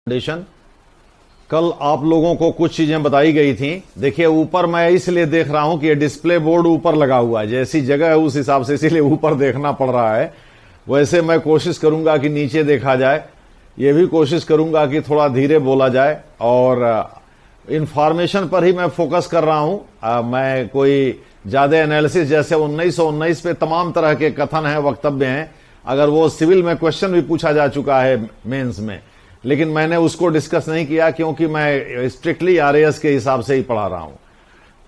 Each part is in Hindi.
फाउंडेशन। कल आप लोगों को कुछ चीजें बताई गई थी। देखिए ऊपर मैं इसलिए देख रहा हूं कि ये डिस्प्ले बोर्ड ऊपर लगा हुआ है, जैसी जगह है उस हिसाब से इसीलिए ऊपर देखना पड़ रहा है। वैसे मैं कोशिश करूंगा कि नीचे देखा जाए, ये भी कोशिश करूंगा कि थोड़ा धीरे बोला जाए और इंफॉर्मेशन पर ही मैं फोकस कर रहा हूं। मैं कोई ज्यादा एनालिसिस, जैसे 1919 पे तमाम तरह के कथन हैं, वक्तव्य हैं, अगर वो सिविल में क्वेश्चन भी पूछा जा चुका है मेंस में, लेकिन मैंने उसको डिस्कस नहीं किया क्योंकि मैं स्ट्रिक्टली आरएएस के हिसाब से ही पढ़ा रहा हूं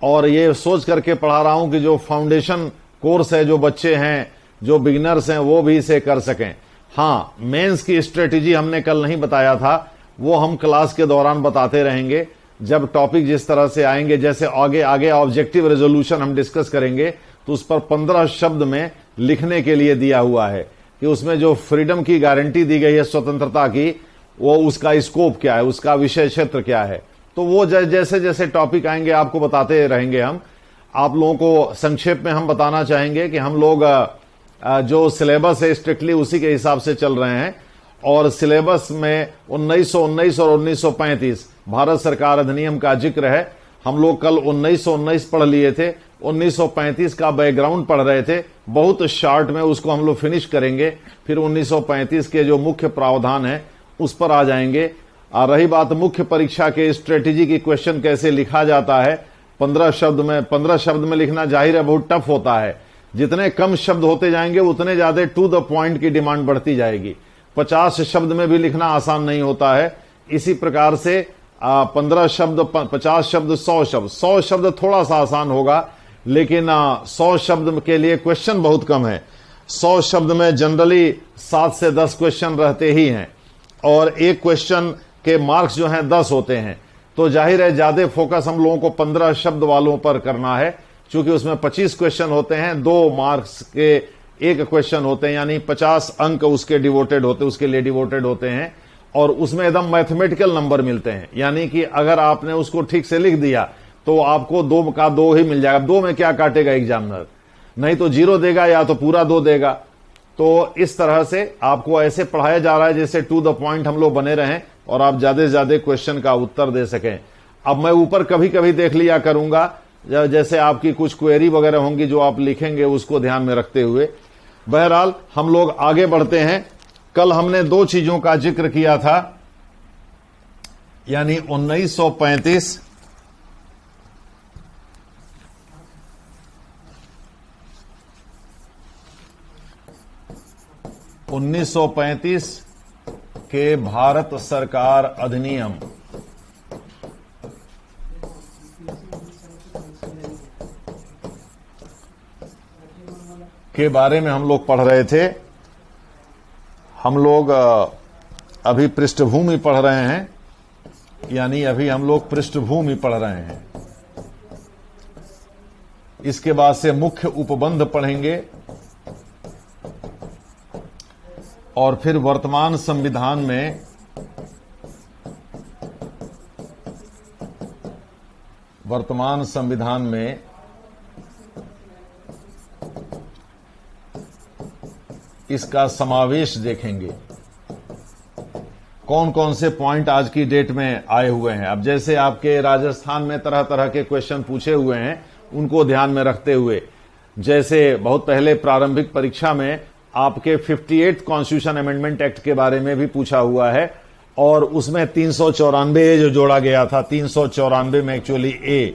और ये सोच करके पढ़ा रहा हूं कि जो फाउंडेशन कोर्स है, जो बच्चे हैं, जो बिगिनर्स हैं, वो भी इसे कर सकें। हाँ, मेंस की स्ट्रेटेजी हमने कल नहीं बताया था, वो हम क्लास के दौरान बताते रहेंगे जब टॉपिक जिस तरह से आएंगे। जैसे आगे आगे ऑब्जेक्टिव रेजोल्यूशन हम डिस्कस करेंगे तो उस पर 15 शब्द में लिखने के लिए दिया हुआ है कि उसमें जो फ्रीडम की गारंटी दी गई है, स्वतंत्रता की, वो उसका स्कोप क्या है, उसका विषय क्षेत्र क्या है। तो वो जैसे जैसे टॉपिक आएंगे आपको बताते रहेंगे हम। आप लोगों को संक्षेप में हम बताना चाहेंगे कि हम लोग जो सिलेबस है स्ट्रिक्टली उसी के हिसाब से चल रहे हैं और सिलेबस में 1919 और 1935 भारत सरकार अधिनियम का जिक्र है। हम लोग कल 1919 पढ़ लिए थे, 1935 का बैकग्राउंड पढ़ रहे थे, बहुत शॉर्ट में उसको हम लोग फिनिश करेंगे। फिर 1935 के जो मुख्य प्रावधान है उस पर आ जाएंगे। रही बात मुख्य परीक्षा के स्ट्रेटेजी की क्वेश्चन कैसे लिखा जाता है, 15 शब्द में लिखना जाहिर है बहुत टफ होता है। जितने कम शब्द होते जाएंगे उतने ज्यादा टू द पॉइंट की डिमांड बढ़ती जाएगी। 50 शब्द में भी लिखना आसान नहीं होता है। इसी प्रकार से 15 शब्द, 50 शब्द, 100 शब्द। 100 शब्द थोड़ा सा आसान होगा, लेकिन 100 शब्द के लिए क्वेश्चन बहुत कम है। 100 शब्द में जनरली 7 से 10 क्वेश्चन रहते ही हैं और एक क्वेश्चन के मार्क्स जो हैं 10 होते हैं। तो जाहिर है ज्यादा फोकस हम लोगों को 15 शब्द वालों पर करना है, क्योंकि उसमें 25 क्वेश्चन होते हैं, 2 मार्क्स के एक क्वेश्चन होते हैं, यानी 50 अंक उसके लिए डिवोटेड होते हैं और उसमें एकदम मैथमेटिकल नंबर मिलते हैं। यानी कि अगर आपने उसको ठीक से लिख दिया तो आपको 2 का 2 ही मिल जाएगा। 2 में क्या काटेगा एग्जामिनर, नहीं तो 0 देगा या तो पूरा 2 देगा। तो इस तरह से आपको ऐसे पढ़ाया जा रहा है जैसे टू द पॉइंट हम लोग बने रहें और आप ज्यादा से ज्यादा क्वेश्चन का उत्तर दे सकें। अब मैं ऊपर कभी कभी देख लिया करूंगा, जैसे आपकी कुछ क्वेरी वगैरह होंगी जो आप लिखेंगे उसको ध्यान में रखते हुए। बहरहाल हम लोग आगे बढ़ते हैं। कल हमने 2 चीजों का जिक्र किया था, यानी 1935 1935 के भारत सरकार अधिनियम के बारे में हम लोग पढ़ रहे थे। हम लोग अभी पृष्ठभूमि पढ़ रहे हैं, यानी अभी हम लोग पृष्ठभूमि पढ़ रहे हैं। इसके बाद से मुख्य उपबंध पढ़ेंगे और फिर वर्तमान संविधान में इसका समावेश देखेंगे। कौन कौन से पॉइंट आज की डेट में आए हुए हैं। अब जैसे आपके राजस्थान में तरह तरह के क्वेश्चन पूछे हुए हैं, उनको ध्यान में रखते हुए, जैसे बहुत पहले प्रारंभिक परीक्षा में आपके 58 कॉन्स्टिट्यूशन अमेंडमेंट एक्ट के बारे में भी पूछा हुआ है और उसमें 394 जो जोड़ा गया था, 394 में एक्चुअली ए,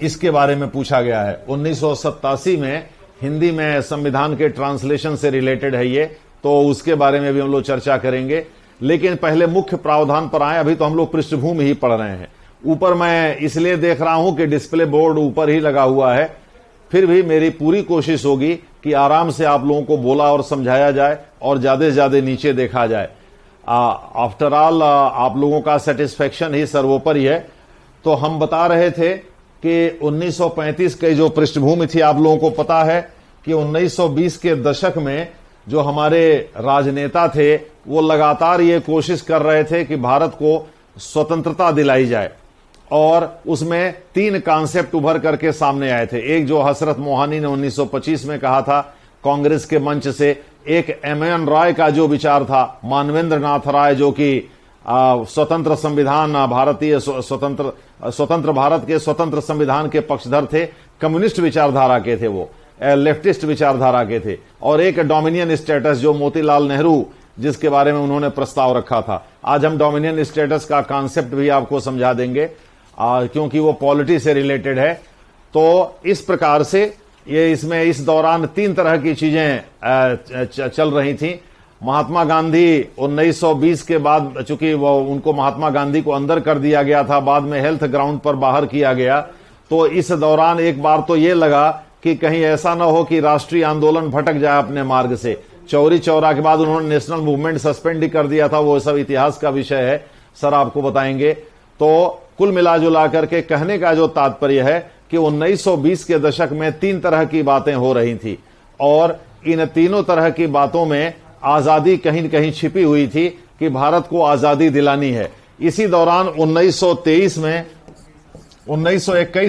इसके बारे में पूछा गया है। 1987 में हिंदी में संविधान के ट्रांसलेशन से रिलेटेड है ये, तो उसके बारे में भी हम लोग चर्चा करेंगे। लेकिन पहले मुख्य प्रावधान पर आए, अभी तो हम लोग पृष्ठभूमि ही पढ़ रहे हैं। ऊपर मैं इसलिए देख रहा हूं कि डिस्प्ले बोर्ड ऊपर ही लगा हुआ है, फिर भी मेरी पूरी कोशिश होगी कि आराम से आप लोगों को बोला और समझाया जाए और ज्यादा से ज्यादा नीचे देखा जाए। आफ्टर ऑल आप लोगों का सेटिस्फेक्शन ही सर्वोपरि है। तो हम बता रहे थे कि 1935 के जो पृष्ठभूमि थी, आप लोगों को पता है कि 1920 के दशक में जो हमारे राजनेता थे वो लगातार ये कोशिश कर रहे थे कि भारत को स्वतंत्रता दिलाई जाए और उसमें 3 कॉन्सेप्ट उभर करके सामने आए थे। एक जो हसरत मोहानी ने 1925 में कहा था कांग्रेस के मंच से, एक एम एन राय का जो विचार था, मानवेंद्र नाथ राय जो कि स्वतंत्र संविधान, भारतीय स्वतंत्र भारत के स्वतंत्र संविधान के पक्षधर थे, कम्युनिस्ट विचारधारा के थे, वो लेफ्टिस्ट विचारधारा के थे। और एक डोमिनियन स्टेटस जो मोतीलाल नेहरू जिसके बारे में उन्होंने प्रस्ताव रखा था। आज हम डोमिनियन स्टेटस का कॉन्सेप्ट भी आपको समझा देंगे क्योंकि वो पॉलिटी से रिलेटेड है। तो इस प्रकार से ये इसमें इस दौरान 3 तरह की चीजें चल रही थी। महात्मा गांधी 1920 के बाद, चूंकि वो उनको महात्मा गांधी को अंदर कर दिया गया था, बाद में हेल्थ ग्राउंड पर बाहर किया गया, तो इस दौरान एक बार तो ये लगा कि कहीं ऐसा ना हो कि राष्ट्रीय आंदोलन भटक जाए अपने मार्ग से। चौरी चौरा के बाद उन्होंने नेशनल मूवमेंट सस्पेंड ही कर दिया था, वो सब इतिहास का विषय है, सर आपको बताएंगे। तो कुल मिलाजुला करके कहने का जो तात्पर्य है कि 1920 के दशक में 3 तरह की बातें हो रही थी और इन तीनों तरह की बातों में आजादी कहीं न कहीं छिपी हुई थी कि भारत को आजादी दिलानी है। इसी दौरान 1921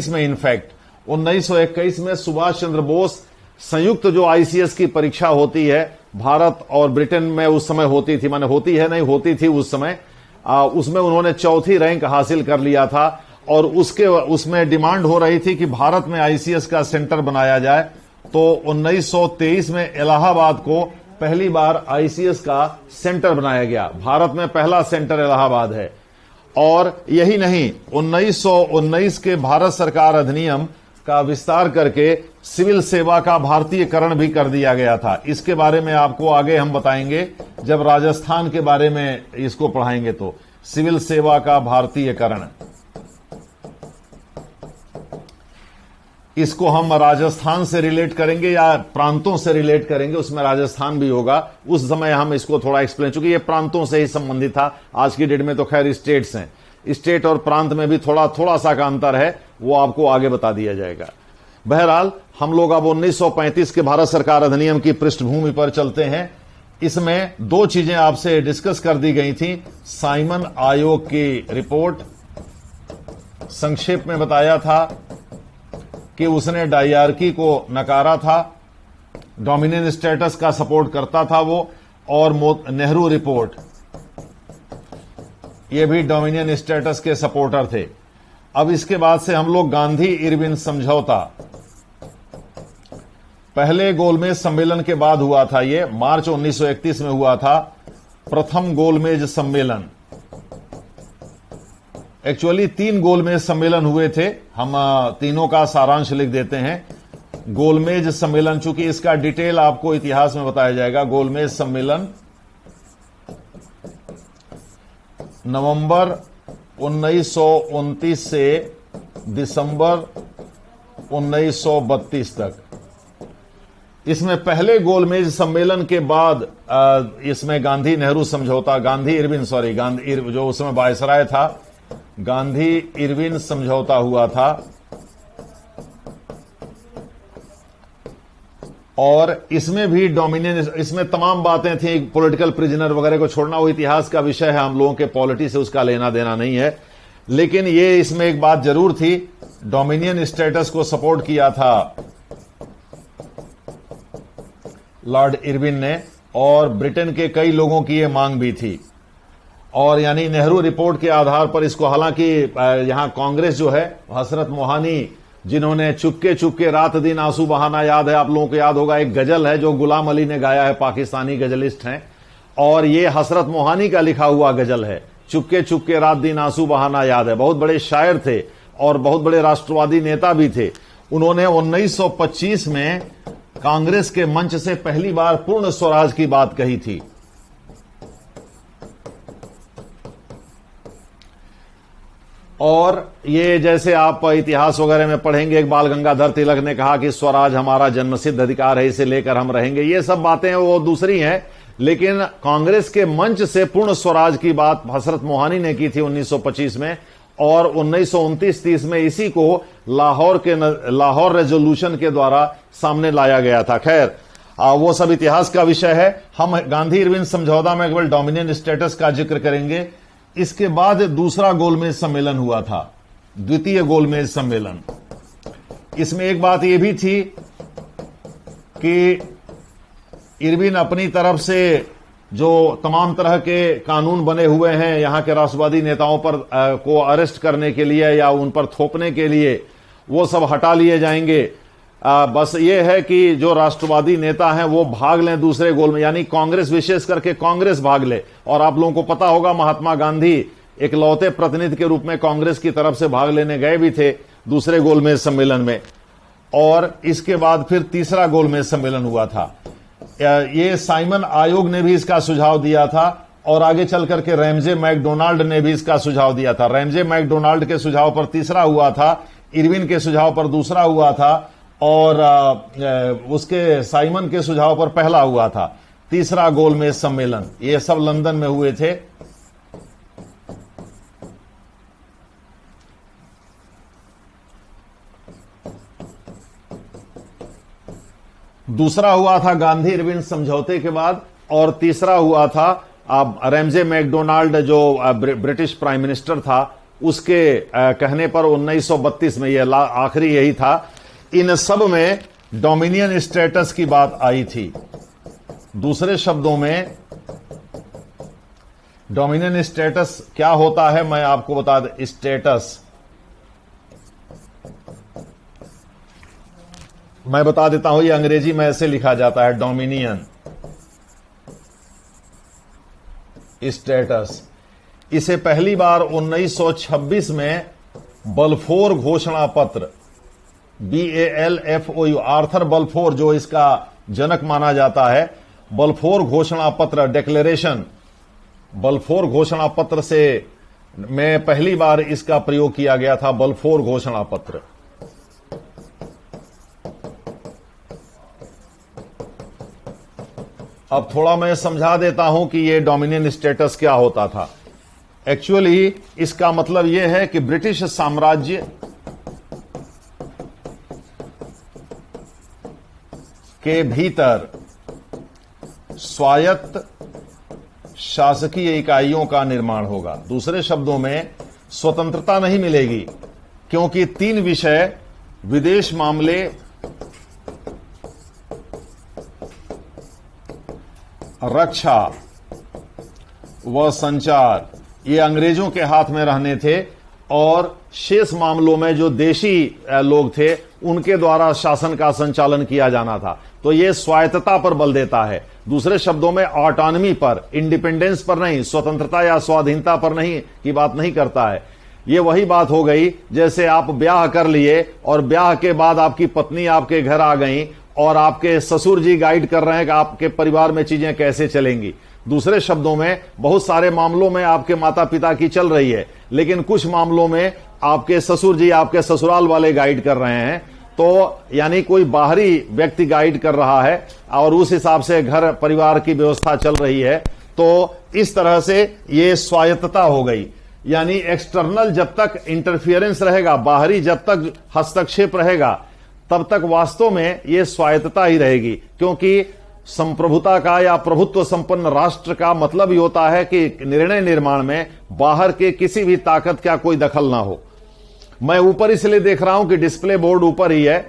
में इनफैक्ट 1921 में सुभाष चंद्र बोस संयुक्त जो आईसीएस की परीक्षा होती है भारत और ब्रिटेन में उस समय होती थी, माने होती है नहीं होती थी उस समय, उसमें उन्होंने 4थी रैंक हासिल कर लिया था और उसमें डिमांड हो रही थी कि भारत में आईसीएस का सेंटर बनाया जाए। तो 1923 में इलाहाबाद को पहली बार आईसीएस का सेंटर बनाया गया। भारत में पहला सेंटर इलाहाबाद है। और यही नहीं, 1919 के भारत सरकार अधिनियम का विस्तार करके सिविल सेवा का भारतीयकरण भी कर दिया गया था। इसके बारे में आपको आगे हम बताएंगे जब राजस्थान के बारे में इसको पढ़ाएंगे। तो सिविल सेवा का भारतीयकरण, इसको हम राजस्थान से रिलेट करेंगे या प्रांतों से रिलेट करेंगे, उसमें राजस्थान भी होगा। उस समय हम इसको थोड़ा एक्सप्लेन, चूंकि ये प्रांतों से ही संबंधित था। आज की डेट में तो खैर स्टेट्स हैं, स्टेट और प्रांत में भी थोड़ा सा का अंतर है, वो आपको आगे बता दिया जाएगा। बहरहाल हम लोग अब 1935 के भारत सरकार अधिनियम की पृष्ठभूमि पर चलते हैं। इसमें 2 चीजें आपसे डिस्कस कर दी गई थी। साइमन आयोग की रिपोर्ट, संक्षेप में बताया था कि उसने डायरकी को नकारा था, डोमिनियन स्टेटस का सपोर्ट करता था वो, और नेहरू रिपोर्ट, ये भी डोमिनियन स्टेटस के सपोर्टर थे। अब इसके बाद से हम लोग गांधी इरविन समझौता, पहले गोलमेज सम्मेलन के बाद हुआ था, ये मार्च 1931 में हुआ था प्रथम गोलमेज सम्मेलन। एक्चुअली 3 गोलमेज सम्मेलन हुए थे, हम तीनों का सारांश लिख देते हैं। गोलमेज सम्मेलन, चूंकि इसका डिटेल आपको इतिहास में बताया जाएगा। गोलमेज सम्मेलन नवंबर 1929 से दिसंबर 1932 तक। इसमें पहले गोलमेज सम्मेलन के बाद इसमें गांधी नेहरू समझौता, गांधी इरविन जो उसमें वायसराय था, गांधी इरविन समझौता हुआ था। और इसमें भी डोमिनियन, इसमें तमाम बातें थी, पॉलिटिकल प्रिजनर वगैरह को छोड़ना, वो इतिहास का विषय है, हम लोगों के पॉलिटी से उसका लेना देना नहीं है। लेकिन ये इसमें एक बात जरूर थी, डोमिनियन स्टेटस को सपोर्ट किया था लॉर्ड इरविन ने, और ब्रिटेन के कई लोगों की ये मांग भी थी। और यानी नेहरू रिपोर्ट के आधार पर इसको, हालांकि यहां कांग्रेस जो है, हसरत मोहानी जिन्होंने चुपके चुपके रात दिन आंसू बहाना, याद है आप लोगों को, याद होगा, एक गजल है जो गुलाम अली ने गाया है, पाकिस्तानी गजलिस्ट हैं, और ये हसरत मोहानी का लिखा हुआ गजल है, चुपके चुपके रात दिन आंसू बहाना याद है। बहुत बड़े शायर थे और बहुत बड़े राष्ट्रवादी नेता भी थे। उन्होंने 1925 में कांग्रेस के मंच से पहली बार पूर्ण स्वराज की बात कही थी। और ये जैसे आप इतिहास वगैरह में पढ़ेंगे, एक बाल गंगाधर तिलक ने कहा कि स्वराज हमारा जन्मसिद्ध अधिकार है, इसे लेकर हम रहेंगे, ये सब बातें वो दूसरी हैं। लेकिन कांग्रेस के मंच से पूर्ण स्वराज की बात हसरत मोहानी ने की थी 1925 में, और 1929-30 में इसी को लाहौर रेजोल्यूशन के द्वारा सामने लाया गया था। खैर वो सब इतिहास का विषय है। हम गांधी इरविन समझौता में केवल डोमिनियन स्टेटस का जिक्र करेंगे। इसके बाद दूसरा गोलमेज सम्मेलन हुआ था, द्वितीय गोलमेज सम्मेलन। इसमें एक बात यह भी थी कि इरविन अपनी तरफ से जो तमाम तरह के कानून बने हुए हैं यहां के राष्ट्रवादी नेताओं पर को अरेस्ट करने के लिए या उन पर थोपने के लिए, वो सब हटा लिए जाएंगे। बस ये है कि जो राष्ट्रवादी नेता हैं वो भाग लें दूसरे गोल में, यानी कांग्रेस, विशेष करके कांग्रेस भाग ले। और आप लोगों को पता होगा महात्मा गांधी इकलौते प्रतिनिधि के रूप में कांग्रेस की तरफ से भाग लेने गए भी थे दूसरे गोलमेज सम्मेलन में। और इसके बाद फिर तीसरा गोलमेज सम्मेलन हुआ था। ये साइमन आयोग ने भी इसका सुझाव दिया था और आगे चल करके रैमजे मैकडोनाल्ड ने भी इसका सुझाव दिया था। रैमजे मैकडोनाल्ड के सुझाव पर तीसरा हुआ था, इरविन के सुझाव पर दूसरा हुआ था और उसके साइमन के सुझाव पर पहला हुआ था। तीसरा गोलमेज सम्मेलन ये सब लंदन में हुए थे। दूसरा हुआ था गांधी इरविन समझौते के बाद और तीसरा हुआ था रैमजे मैकडोनाल्ड जो ब्रिटिश प्राइम मिनिस्टर था उसके कहने पर 1932 में, यह आखिरी यही था। इन सब में डोमिनियन स्टेटस की बात आई थी। दूसरे शब्दों में डोमिनियन स्टेटस क्या होता है मैं आपको बता दूं। स्टेटस मैं बता देता हूं, ये अंग्रेजी में ऐसे लिखा जाता है, डोमिनियन स्टेटस। इसे पहली बार 1926 में बलफोर घोषणा पत्र, BALFOU, आर्थर बलफोर जो इसका जनक माना जाता है, बलफोर घोषणा पत्र, डिक्लेरेशन, बलफोर घोषणा पत्र से में पहली बार इसका प्रयोग किया गया था, बलफोर घोषणा पत्र। अब थोड़ा मैं समझा देता हूं कि ये डोमिनियन स्टेटस क्या होता था। एक्चुअली इसका मतलब यह है कि ब्रिटिश साम्राज्य के भीतर स्वायत्त शासकीय इकाइयों का निर्माण होगा। दूसरे शब्दों में स्वतंत्रता नहीं मिलेगी, क्योंकि 3 विषय, विदेश मामले, रक्षा व संचार, ये अंग्रेजों के हाथ में रहने थे और शेष मामलों में जो देशी लोग थे उनके द्वारा शासन का संचालन किया जाना था। तो ये स्वायत्तता पर बल देता है। दूसरे शब्दों में ऑटोनॉमी पर, इंडिपेंडेंस पर नहीं, स्वतंत्रता या स्वाधीनता पर नहीं की बात नहीं करता है। ये वही बात हो गई जैसे आप ब्याह कर लिए और ब्याह के बाद आपकी पत्नी आपके घर आ गई और आपके ससुर जी गाइड कर रहे हैं कि आपके परिवार में चीजें कैसे चलेंगी। दूसरे शब्दों में बहुत सारे मामलों में आपके माता पिता की चल रही है, लेकिन कुछ मामलों में आपके ससुर जी, आपके ससुराल वाले गाइड कर रहे हैं। तो यानी कोई बाहरी व्यक्ति गाइड कर रहा है और उस हिसाब से घर परिवार की व्यवस्था चल रही है। तो इस तरह से ये स्वायत्तता हो गई। यानी एक्सटर्नल जब तक इंटरफियरेंस रहेगा, बाहरी जब तक हस्तक्षेप रहेगा, तब तक वास्तव में यह स्वायत्तता ही रहेगी। क्योंकि संप्रभुता का या प्रभुत्व संपन्न राष्ट्र का मतलब ही होता है कि निर्णय निर्माण में बाहर के किसी भी ताकत का कोई दखल ना हो। मैं ऊपर इसलिए देख रहा हूं कि डिस्प्ले बोर्ड ऊपर ही है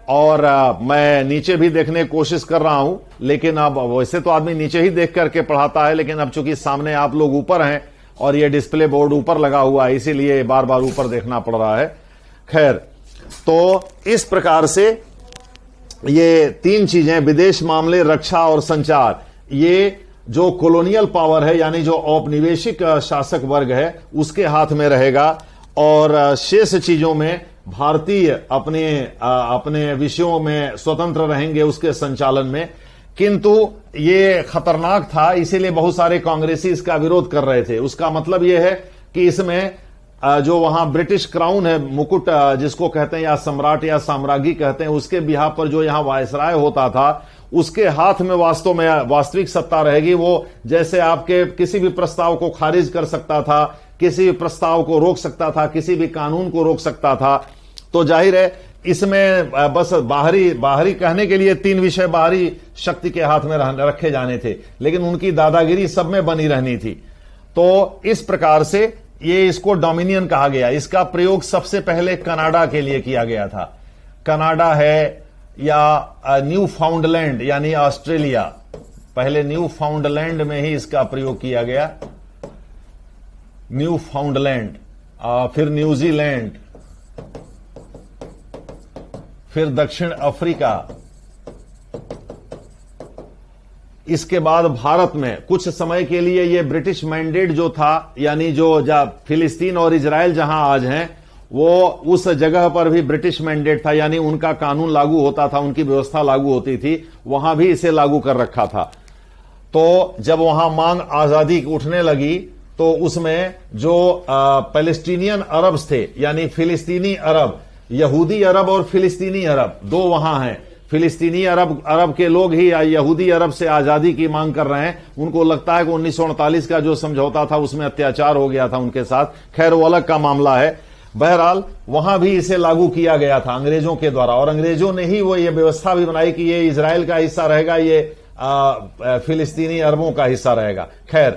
और मैं नीचे भी देखने की कोशिश कर रहा हूं, लेकिन अब वैसे तो आदमी नीचे ही देख करके पढ़ाता है, लेकिन अब चूंकि सामने आप लोग ऊपर हैं और यह डिस्प्ले बोर्ड ऊपर लगा हुआ है, इसीलिए बार बार ऊपर देखना पड़ रहा है। खैर, तो इस प्रकार से ये 3 चीजें, विदेश मामले, रक्षा और संचार, ये जो कॉलोनियल पावर है यानी जो औपनिवेशिक शासक वर्ग है उसके हाथ में रहेगा और शेष चीजों में भारतीय अपने विषयों में स्वतंत्र रहेंगे उसके संचालन में। किंतु ये खतरनाक था, इसीलिए बहुत सारे कांग्रेसी इसका विरोध कर रहे थे। उसका मतलब यह है कि इसमें जो वहां ब्रिटिश क्राउन है, मुकुट जिसको कहते हैं, या सम्राट या साम्राज्ञी कहते हैं, उसके बिहार पर जो यहां वायसराय होता था उसके हाथ में वास्तव में वास्तविक सत्ता रहेगी। वो जैसे आपके किसी भी प्रस्ताव को खारिज कर सकता था, किसी भी प्रस्ताव को रोक सकता था, किसी भी कानून को रोक सकता था। तो जाहिर है इसमें बस बाहरी कहने के लिए 3 विषय बाहरी शक्ति के हाथ में रखे जाने थे, लेकिन उनकी दादागिरी सब में बनी रहनी थी। तो इस प्रकार से ये इसको डोमिनियन कहा गया। इसका प्रयोग सबसे पहले कनाडा के लिए किया गया था। कनाडा है या न्यू फाउंडलैंड यानी ऑस्ट्रेलिया, पहले न्यू फाउंडलैंड में ही इसका प्रयोग किया गया, न्यू फाउंडलैंड, फिर न्यूजीलैंड, फिर दक्षिण अफ्रीका, इसके बाद भारत में कुछ समय के लिए ये ब्रिटिश मैंडेट जो था, यानी जो फिलिस्तीन और इजराइल जहां आज हैं, वो उस जगह पर भी ब्रिटिश मैंडेट था, यानी उनका कानून लागू होता था, उनकी व्यवस्था लागू होती थी, वहां भी इसे लागू कर रखा था। तो जब वहां मांग आजादी उठने लगी तो उसमें जो पैलेस्टीनियन अरब्स थे, यानी फिलिस्तीनी अरब, यहूदी अरब और फिलिस्तीनी अरब दो वहां हैं। फिलिस्तीनी अरब के लोग ही यहूदी अरब से आजादी की मांग कर रहे हैं। उनको लगता है कि 1948 का जो समझौता था उसमें अत्याचार हो गया था उनके साथ। खैर, वो अलग का मामला है। बहरहाल वहां भी इसे लागू किया गया था अंग्रेजों के द्वारा, और अंग्रेजों ने ही वो ये व्यवस्था भी बनाई कि ये इजराइल का हिस्सा रहेगा, ये फिलिस्तीनी अरबों का हिस्सा रहेगा। खैर,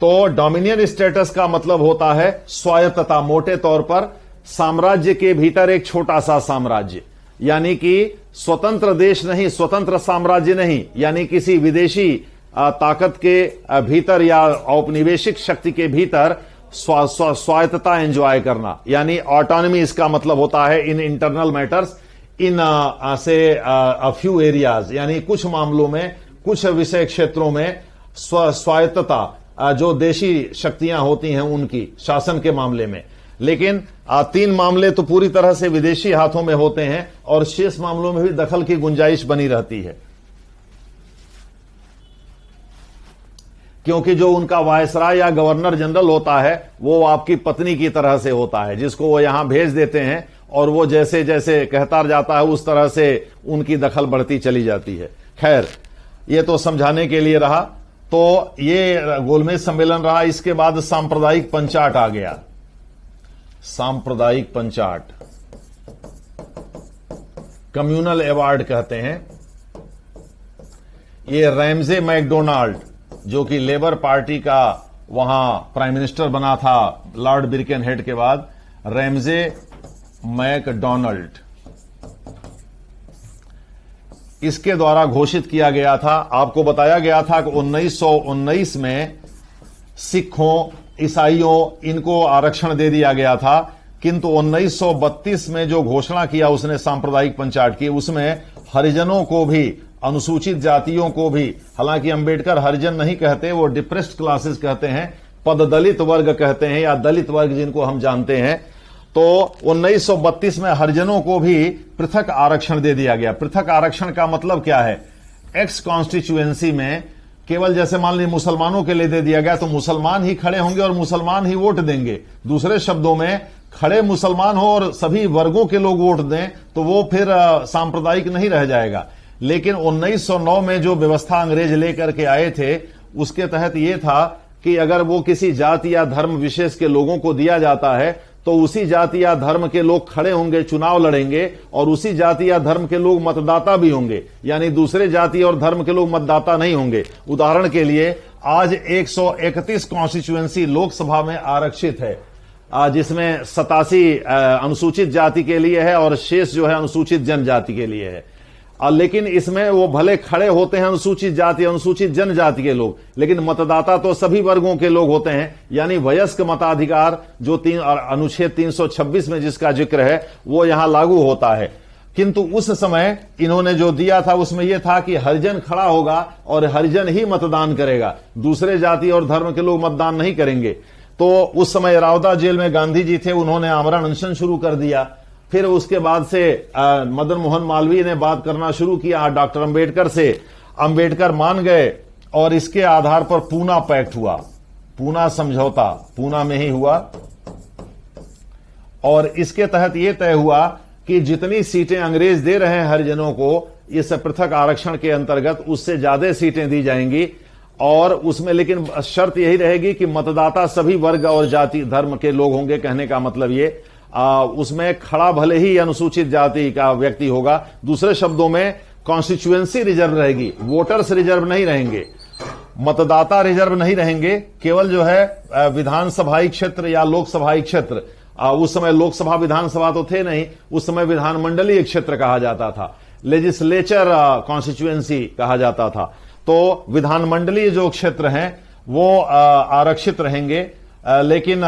तो डोमिनियन स्टेटस का मतलब होता है स्वायत्तता। मोटे तौर पर साम्राज्य के भीतर एक छोटा सा साम्राज्य, यानी कि स्वतंत्र देश नहीं, स्वतंत्र साम्राज्य नहीं, यानी किसी विदेशी ताकत के भीतर या औपनिवेशिक शक्ति के भीतर स्वायत्तता एंजॉय करना, यानी ऑटोनॉमी। इसका मतलब होता है इन इंटरनल मैटर्स, इन से अ फ्यू एरियाज, यानी कुछ मामलों में, कुछ विषय क्षेत्रों में स्वायत्तता, जो देशी शक्तियां होती हैं उनकी शासन के मामले में। लेकिन 3 मामले तो पूरी तरह से विदेशी हाथों में होते हैं, और शेष मामलों में भी दखल की गुंजाइश बनी रहती है, क्योंकि जो उनका वायसराय या गवर्नर जनरल होता है वो आपकी पत्नी की तरह से होता है, जिसको वो यहां भेज देते हैं, और वो जैसे जैसे कहता जाता है उस तरह से उनकी दखल बढ़ती चली जाती है। खैर, ये तो समझाने के लिए रहा। तो ये गोलमेज सम्मेलन रहा। इसके बाद सांप्रदायिक पंचाट आ गया। सांप्रदायिक पंचाट, कम्युनल अवार्ड कहते हैं। ये रैमजे मैकडोनाल्ड, जो कि लेबर पार्टी का वहां प्राइम मिनिस्टर बना था लॉर्ड बिरकेनहेड के बाद, रैमजे मैकडोनाल्ड, इसके द्वारा घोषित किया गया था। आपको बताया गया था कि 1919 में सिखों, ईसाइयों, इनको आरक्षण दे दिया गया था, किंतु 1932 में जो घोषणा किया उसने सांप्रदायिक पंचाट की, उसमें हरिजनों को भी, अनुसूचित जातियों को भी, हालांकि अंबेडकर हरिजन नहीं कहते, वो डिप्रेस्ड क्लासेस कहते हैं, पददलित वर्ग कहते हैं, या दलित वर्ग जिनको हम जानते हैं। तो 1932 में हरिजनों को भी पृथक आरक्षण दे दिया गया। पृथक आरक्षण का मतलब क्या है? एक्स कॉन्स्टिट्यूएंसी में केवल जैसे मान लीजिए मुसलमानों के लिए दे दिया गया तो मुसलमान ही खड़े होंगे और मुसलमान ही वोट देंगे। दूसरे शब्दों में, खड़े मुसलमान हो और सभी वर्गों के लोग वोट दें तो वो फिर सांप्रदायिक नहीं रह जाएगा। लेकिन 1909 में जो व्यवस्था अंग्रेज लेकर के आए थे उसके तहत यह था कि अगर वो किसी जाति या धर्म विशेष के लोगों को दिया जाता है तो उसी जाति या धर्म के लोग खड़े होंगे, चुनाव लड़ेंगे, और उसी जाति या धर्म के लोग मतदाता भी होंगे, यानी दूसरे जाति और धर्म के लोग मतदाता नहीं होंगे। उदाहरण के लिए आज 131 कॉन्स्टिट्यूएंसी लोकसभा में आरक्षित है, जिसमें 87 अनुसूचित जाति के लिए है और शेष जो है अनुसूचित जनजाति के लिए है। लेकिन इसमें वो भले खड़े होते हैं अनुसूचित जाति, अनुसूचित जनजाति के लोग, लेकिन मतदाता तो सभी वर्गों के लोग होते हैं, यानी वयस्क मताधिकार जो अनुच्छेद 326 में जिसका जिक्र है वो यहां लागू होता है। किंतु उस समय इन्होंने जो दिया था उसमें यह था कि हरिजन खड़ा होगा और हरिजन ही मतदान करेगा, दूसरे जाति और धर्म के लोग मतदान नहीं करेंगे। तो उस समय रावदा जेल में गांधी जी थे, उन्होंने आमरण अनशन शुरू कर दिया। फिर उसके बाद से मदन मोहन मालवीय ने बात करना शुरू किया डॉक्टर अंबेडकर से। अंबेडकर मान गए और इसके आधार पर पूना पैक्ट हुआ, पूना समझौता पूना में ही हुआ, और इसके तहत यह तय हुआ कि जितनी सीटें अंग्रेज दे रहे हैं हरिजनों को इस पृथक आरक्षण के अंतर्गत, उससे ज्यादा सीटें दी जाएंगी, और उसमें लेकिन शर्त यही रहेगी कि मतदाता सभी वर्ग और जाति धर्म के लोग होंगे। कहने का मतलब ये उसमें खड़ा भले ही अनुसूचित जाति का व्यक्ति होगा, दूसरे शब्दों में कॉन्स्टिट्यूएंसी रिजर्व रहेगी, वोटर्स रिजर्व नहीं रहेंगे, मतदाता रिजर्व नहीं रहेंगे, केवल जो है विधानसभाई क्षेत्र या लोकसभाई क्षेत्र, उस समय लोकसभा विधानसभा तो थे नहीं, उस समय विधानमंडलीय क्षेत्र कहा जाता था, लेजिस्लेचर कॉन्स्टिट्यूएंसी कहा जाता था। तो विधानमंडलीय जो क्षेत्र हैं वो आरक्षित रहेंगे, लेकिन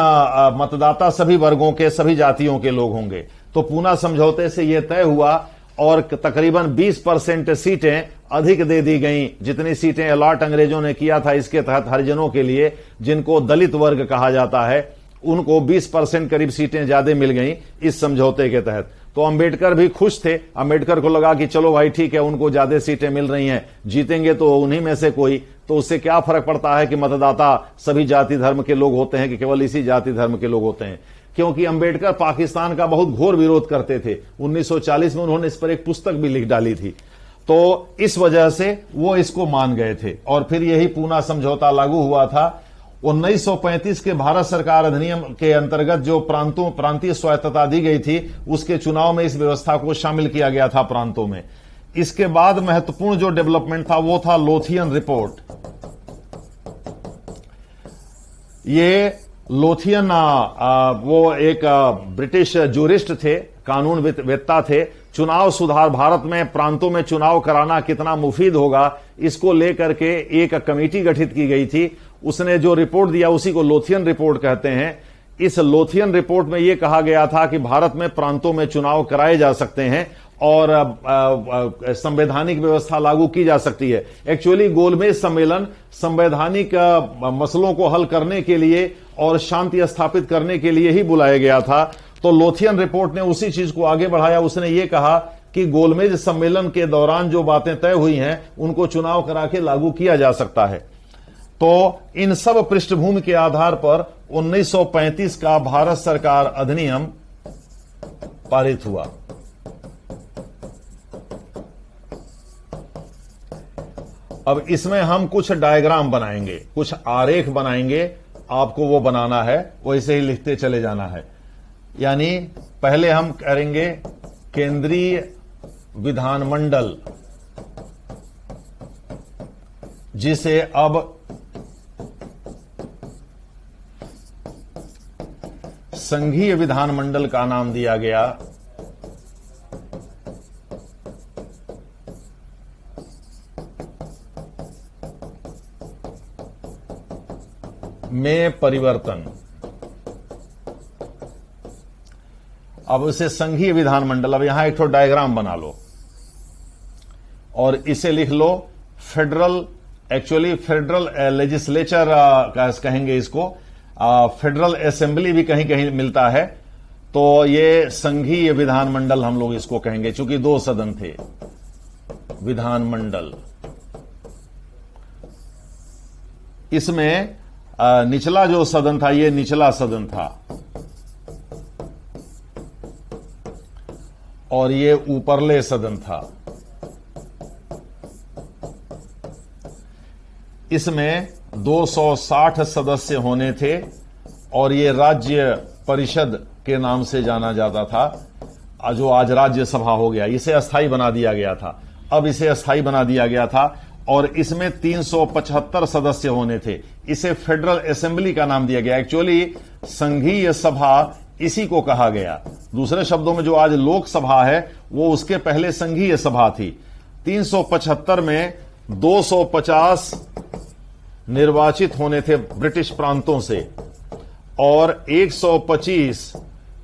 मतदाता सभी वर्गों के, सभी जातियों के लोग होंगे। तो पूना समझौते से यह तय हुआ और तकरीबन 20% सीटें अधिक दे दी गईं। जितनी सीटें अलॉट अंग्रेजों ने किया था इसके तहत हरिजनों के लिए, जिनको दलित वर्ग कहा जाता है, उनको 20% करीब सीटें ज्यादा मिल गईं इस समझौते के तहत। तो अंबेडकर भी खुश थे। अंबेडकर को लगा कि चलो भाई ठीक है, उनको ज्यादा सीटें मिल रही हैं, जीतेंगे तो उन्हीं में से कोई, तो उससे क्या फर्क पड़ता है कि मतदाता सभी जाति धर्म के लोग होते हैं कि केवल इसी जाति धर्म के लोग होते हैं। क्योंकि अंबेडकर पाकिस्तान का बहुत घोर विरोध करते थे। 1940 में उन्होंने इस पर एक पुस्तक भी लिख डाली थी। तो इस वजह से वो इसको मान गए थे और फिर यही पूना समझौता लागू हुआ था। 1935 के भारत सरकार अधिनियम के अंतर्गत जो प्रांतीय स्वायत्तता दी गई थी, उसके चुनाव में इस व्यवस्था को शामिल किया गया था प्रांतों में। इसके बाद महत्वपूर्ण जो डेवलपमेंट था वो था लोथियन रिपोर्ट। ये लोथियन वो एक ब्रिटिश जूरिस्ट थे, कानून वेत्ता थे। चुनाव सुधार, भारत में प्रांतों में चुनाव कराना कितना मुफीद होगा, इसको लेकर के एक कमेटी गठित की गई थी। उसने जो रिपोर्ट दिया उसी को लोथियन रिपोर्ट कहते हैं। इस लोथियन रिपोर्ट में यह कहा गया था कि भारत में प्रांतों में चुनाव कराए जा सकते हैं और संवैधानिक व्यवस्था लागू की जा सकती है। एक्चुअली गोलमेज सम्मेलन संवैधानिक मसलों को हल करने के लिए और शांति स्थापित करने के लिए ही बुलाया गया था। तो लोथियन रिपोर्ट ने उसी चीज को आगे बढ़ाया। उसने ये कहा कि गोलमेज सम्मेलन के दौरान जो बातें तय हुई हैं उनको चुनाव करा के लागू किया जा सकता है। तो इन सब पृष्ठभूमि के आधार पर 1935 का भारत सरकार अधिनियम पारित हुआ। अब इसमें हम कुछ डायग्राम बनाएंगे, कुछ आरेख बनाएंगे, आपको वो बनाना है, वैसे ही लिखते चले जाना है। यानी पहले हम करेंगे केंद्रीय विधानमंडल, जिसे अब संघीय विधानमंडल का नाम दिया गया। में परिवर्तन। अब इसे संघीय विधानमंडल, अब यहां एक तो डायग्राम बना लो और इसे लिख लो फेडरल, एक्चुअली फेडरल लेजिस्लेचर कहेंगे इसको, फेडरल असेंबली भी कहीं कहीं मिलता है। तो ये संघीय विधानमंडल हम लोग इसको कहेंगे, चूंकि 2 सदन थे। विधानमंडल, इसमें निचला जो सदन था ये निचला सदन था और ये ऊपरले सदन था। इसमें 260 सदस्य होने थे और ये राज्य परिषद के नाम से जाना जाता था, जो आज राज्यसभा हो गया। इसे अस्थायी बना दिया गया था, अब इसे अस्थायी बना दिया गया था और इसमें 375 सदस्य होने थे। इसे फेडरल असेंबली का नाम दिया गया। एक्चुअली संघीय सभा इसी को कहा गया। दूसरे शब्दों में जो आज लोकसभा है वो उसके पहले संघीय सभा थी। 375 में 250 निर्वाचित होने थे ब्रिटिश प्रांतों से और 125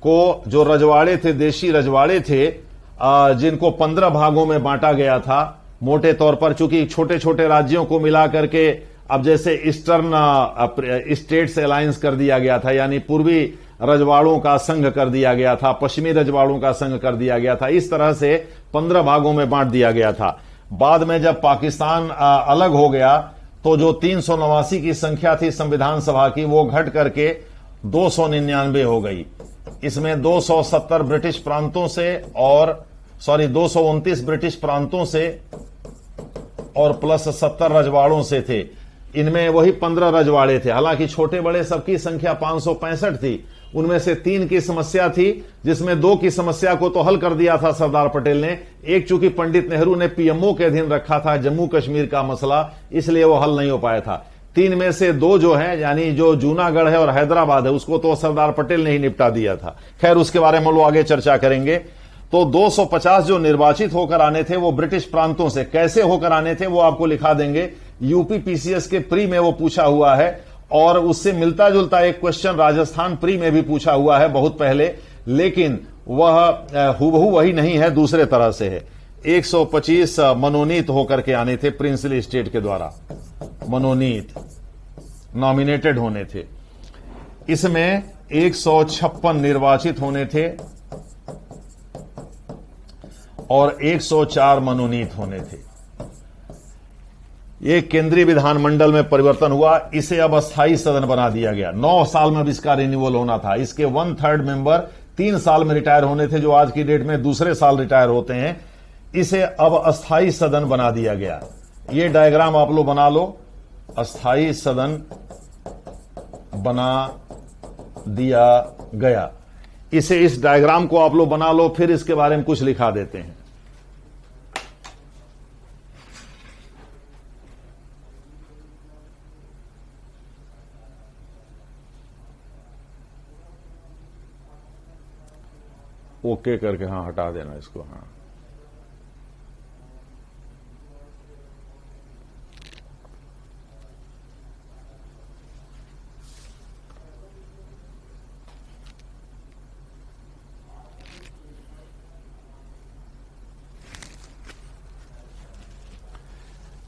को जो रजवाड़े थे, देशी रजवाड़े थे, जिनको 15 भागों में बांटा गया था मोटे तौर पर, चूंकि छोटे छोटे राज्यों को मिला करके अब जैसे ईस्टर्न स्टेट्स अलायंस कर दिया गया था, यानी पूर्वी रजवाड़ों का संघ कर दिया गया था, पश्चिमी रजवाड़ों का संघ कर दिया गया था। इस तरह से 15 भागों में बांट दिया गया था। बाद में जब पाकिस्तान अलग हो गया तो जो 389 की संख्या थी संविधान सभा की, वो घट करके 299 हो गई। इसमें 270 ब्रिटिश प्रांतों से और 229 ब्रिटिश प्रांतों से और प्लस 70 रजवाड़ों से थे। इनमें वही 15 रजवाड़े थे। हालांकि छोटे बड़े सबकी संख्या 565 थी। उनमें से 3 की समस्या थी, जिसमें 2 की समस्या को तो हल कर दिया था सरदार पटेल ने। एक चूंकि पंडित नेहरू ने पीएमओ के अधीन रखा था जम्मू कश्मीर का मसला, इसलिए वो हल नहीं हो पाया था। 3 में से 2 जो है, यानी जो जूनागढ़ है और हैदराबाद है, उसको तो सरदार पटेल ने ही निपटा दिया था। खैर, उसके बारे में हम लोग आगे चर्चा करेंगे। तो 250 जो निर्वाचित होकर आने थे वो ब्रिटिश प्रांतों से। कैसे होकर आने थे वो आपको लिखा देंगे यूपी पीसीएस के प्री में वो पूछा हुआ है, और उससे मिलता जुलता एक क्वेश्चन राजस्थान प्री में भी पूछा हुआ है बहुत पहले, लेकिन वह हुबहू वही नहीं है, दूसरे तरह से है। 125 मनोनीत होकर के आने थे प्रिंसली स्टेट के द्वारा, मनोनीत नॉमिनेटेड होने थे। इसमें 156 निर्वाचित होने थे और 104 मनोनीत होने थे। ये केंद्रीय विधानमंडल में परिवर्तन हुआ, इसे अब अस्थायी सदन बना दिया गया। 9 साल में अब इसका रिन्यूअल होना था। इसके 1/3 मेंबर 3 साल में रिटायर होने थे, जो आज की डेट में दूसरे साल रिटायर होते हैं। इसे अब अस्थायी सदन बना दिया गया। ये डायग्राम आप लोग बना लो, अस्थायी सदन बना दिया गया। इसे, इस डायग्राम को आप लोग बना लो, फिर इसके बारे में कुछ लिखा देते हैं। ओके करके, हाँ हटा देना इसको, हाँ।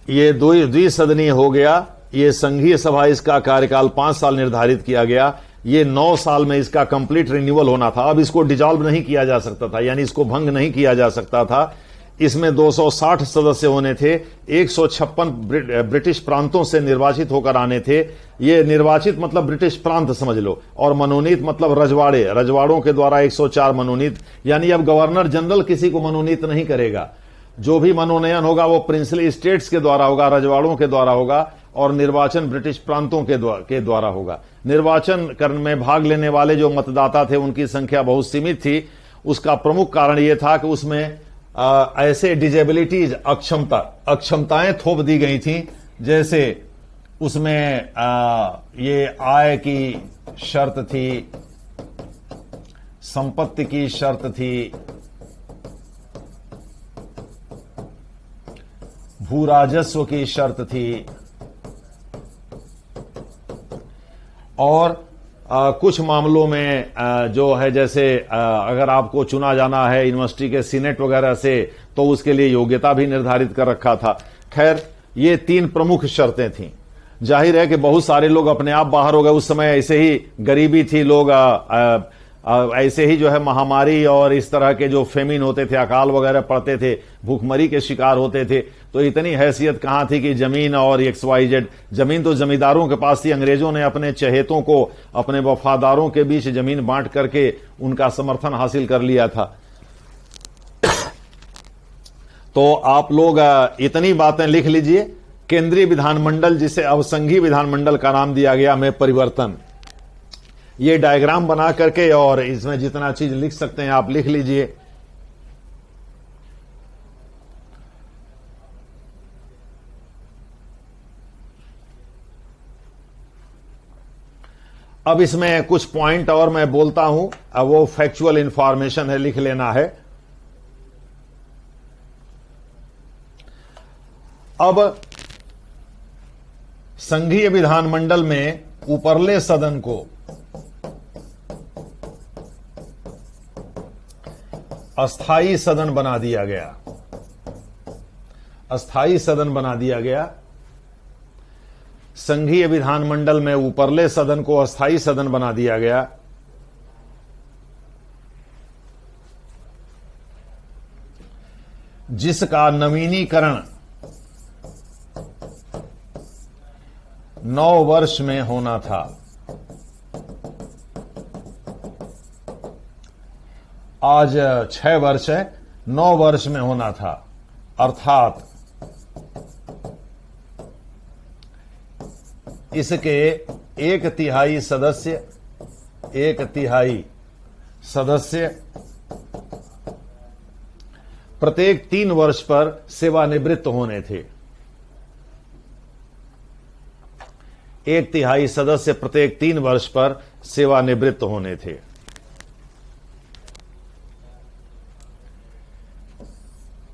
ये द्विसदनीय हो गया। ये संघीय सभा, इसका कार्यकाल 5 साल निर्धारित किया गया। ये 9 साल में इसका कंप्लीट रिन्यूअल होना था। अब इसको डिजॉल्व नहीं किया जा सकता था, यानी इसको भंग नहीं किया जा सकता था। इसमें 260 सदस्य होने थे। 156 ब्रिटिश प्रांतों से निर्वाचित होकर आने थे। ये निर्वाचित मतलब ब्रिटिश प्रांत समझ लो, और मनोनीत मतलब रजवाड़े, रजवाड़ों के द्वारा 104 मनोनीत। यानी अब गवर्नर जनरल किसी को मनोनीत नहीं करेगा। जो भी मनोनयन होगा वो प्रिंसली स्टेट्स के द्वारा होगा, रजवाड़ों के द्वारा होगा, और निर्वाचन ब्रिटिश प्रांतों के द्वारा होगा। निर्वाचन करने में भाग लेने वाले जो मतदाता थे उनकी संख्या बहुत सीमित थी। उसका प्रमुख कारण यह था कि उसमें ऐसे डिजेबिलिटीज, अक्षमताएं थोप दी गई थी, जैसे उसमें ये आय की शर्त थी, संपत्ति की शर्त थी, भू राजस्व की शर्त थी, और कुछ मामलों में जो है, जैसे अगर आपको चुना जाना है यूनिवर्सिटी के सीनेट वगैरह से, तो उसके लिए योग्यता भी निर्धारित कर रखा था। खैर, ये 3 प्रमुख शर्तें थीं। जाहिर है कि बहुत सारे लोग अपने आप बाहर हो गए। उस समय ऐसे ही गरीबी थी, लोग ऐसे ही जो है महामारी और इस तरह के जो फेमिन होते थे, अकाल वगैरह पड़ते थे, भूखमरी के शिकार होते थे। तो इतनी हैसियत कहां थी कि जमीन और XYZ, जमीन तो जमींदारों के पास थी। अंग्रेजों ने अपने चहेतों को, अपने वफादारों के बीच जमीन बांट करके उनका समर्थन हासिल कर लिया था। तो आप लोग इतनी बातें लिख लीजिए। केंद्रीय विधानमंडल, जिसे अब संघीय विधानमंडल का नाम दिया गया, में परिवर्तन। ये डायग्राम बना करके, और इसमें जितना चीज लिख सकते हैं आप लिख लीजिए। अब इसमें कुछ पॉइंट और मैं बोलता हूं, अब वो फैक्चुअल इंफॉर्मेशन है, लिख लेना है। अब संघीय विधानमंडल में ऊपरले सदन को अस्थायी सदन बना दिया गया। अस्थायी सदन बना दिया गया। संघीय विधानमंडल में ऊपरले सदन को अस्थायी सदन बना दिया गया। जिसका नवीनीकरण 9 वर्ष में होना था। आज 6 वर्ष है, 9 वर्ष में होना था। अर्थात इसके 1/3 सदस्य प्रत्येक 3 वर्ष पर सेवानिवृत्त होने थे। 1/3 सदस्य प्रत्येक 3 वर्ष पर सेवानिवृत्त होने थे।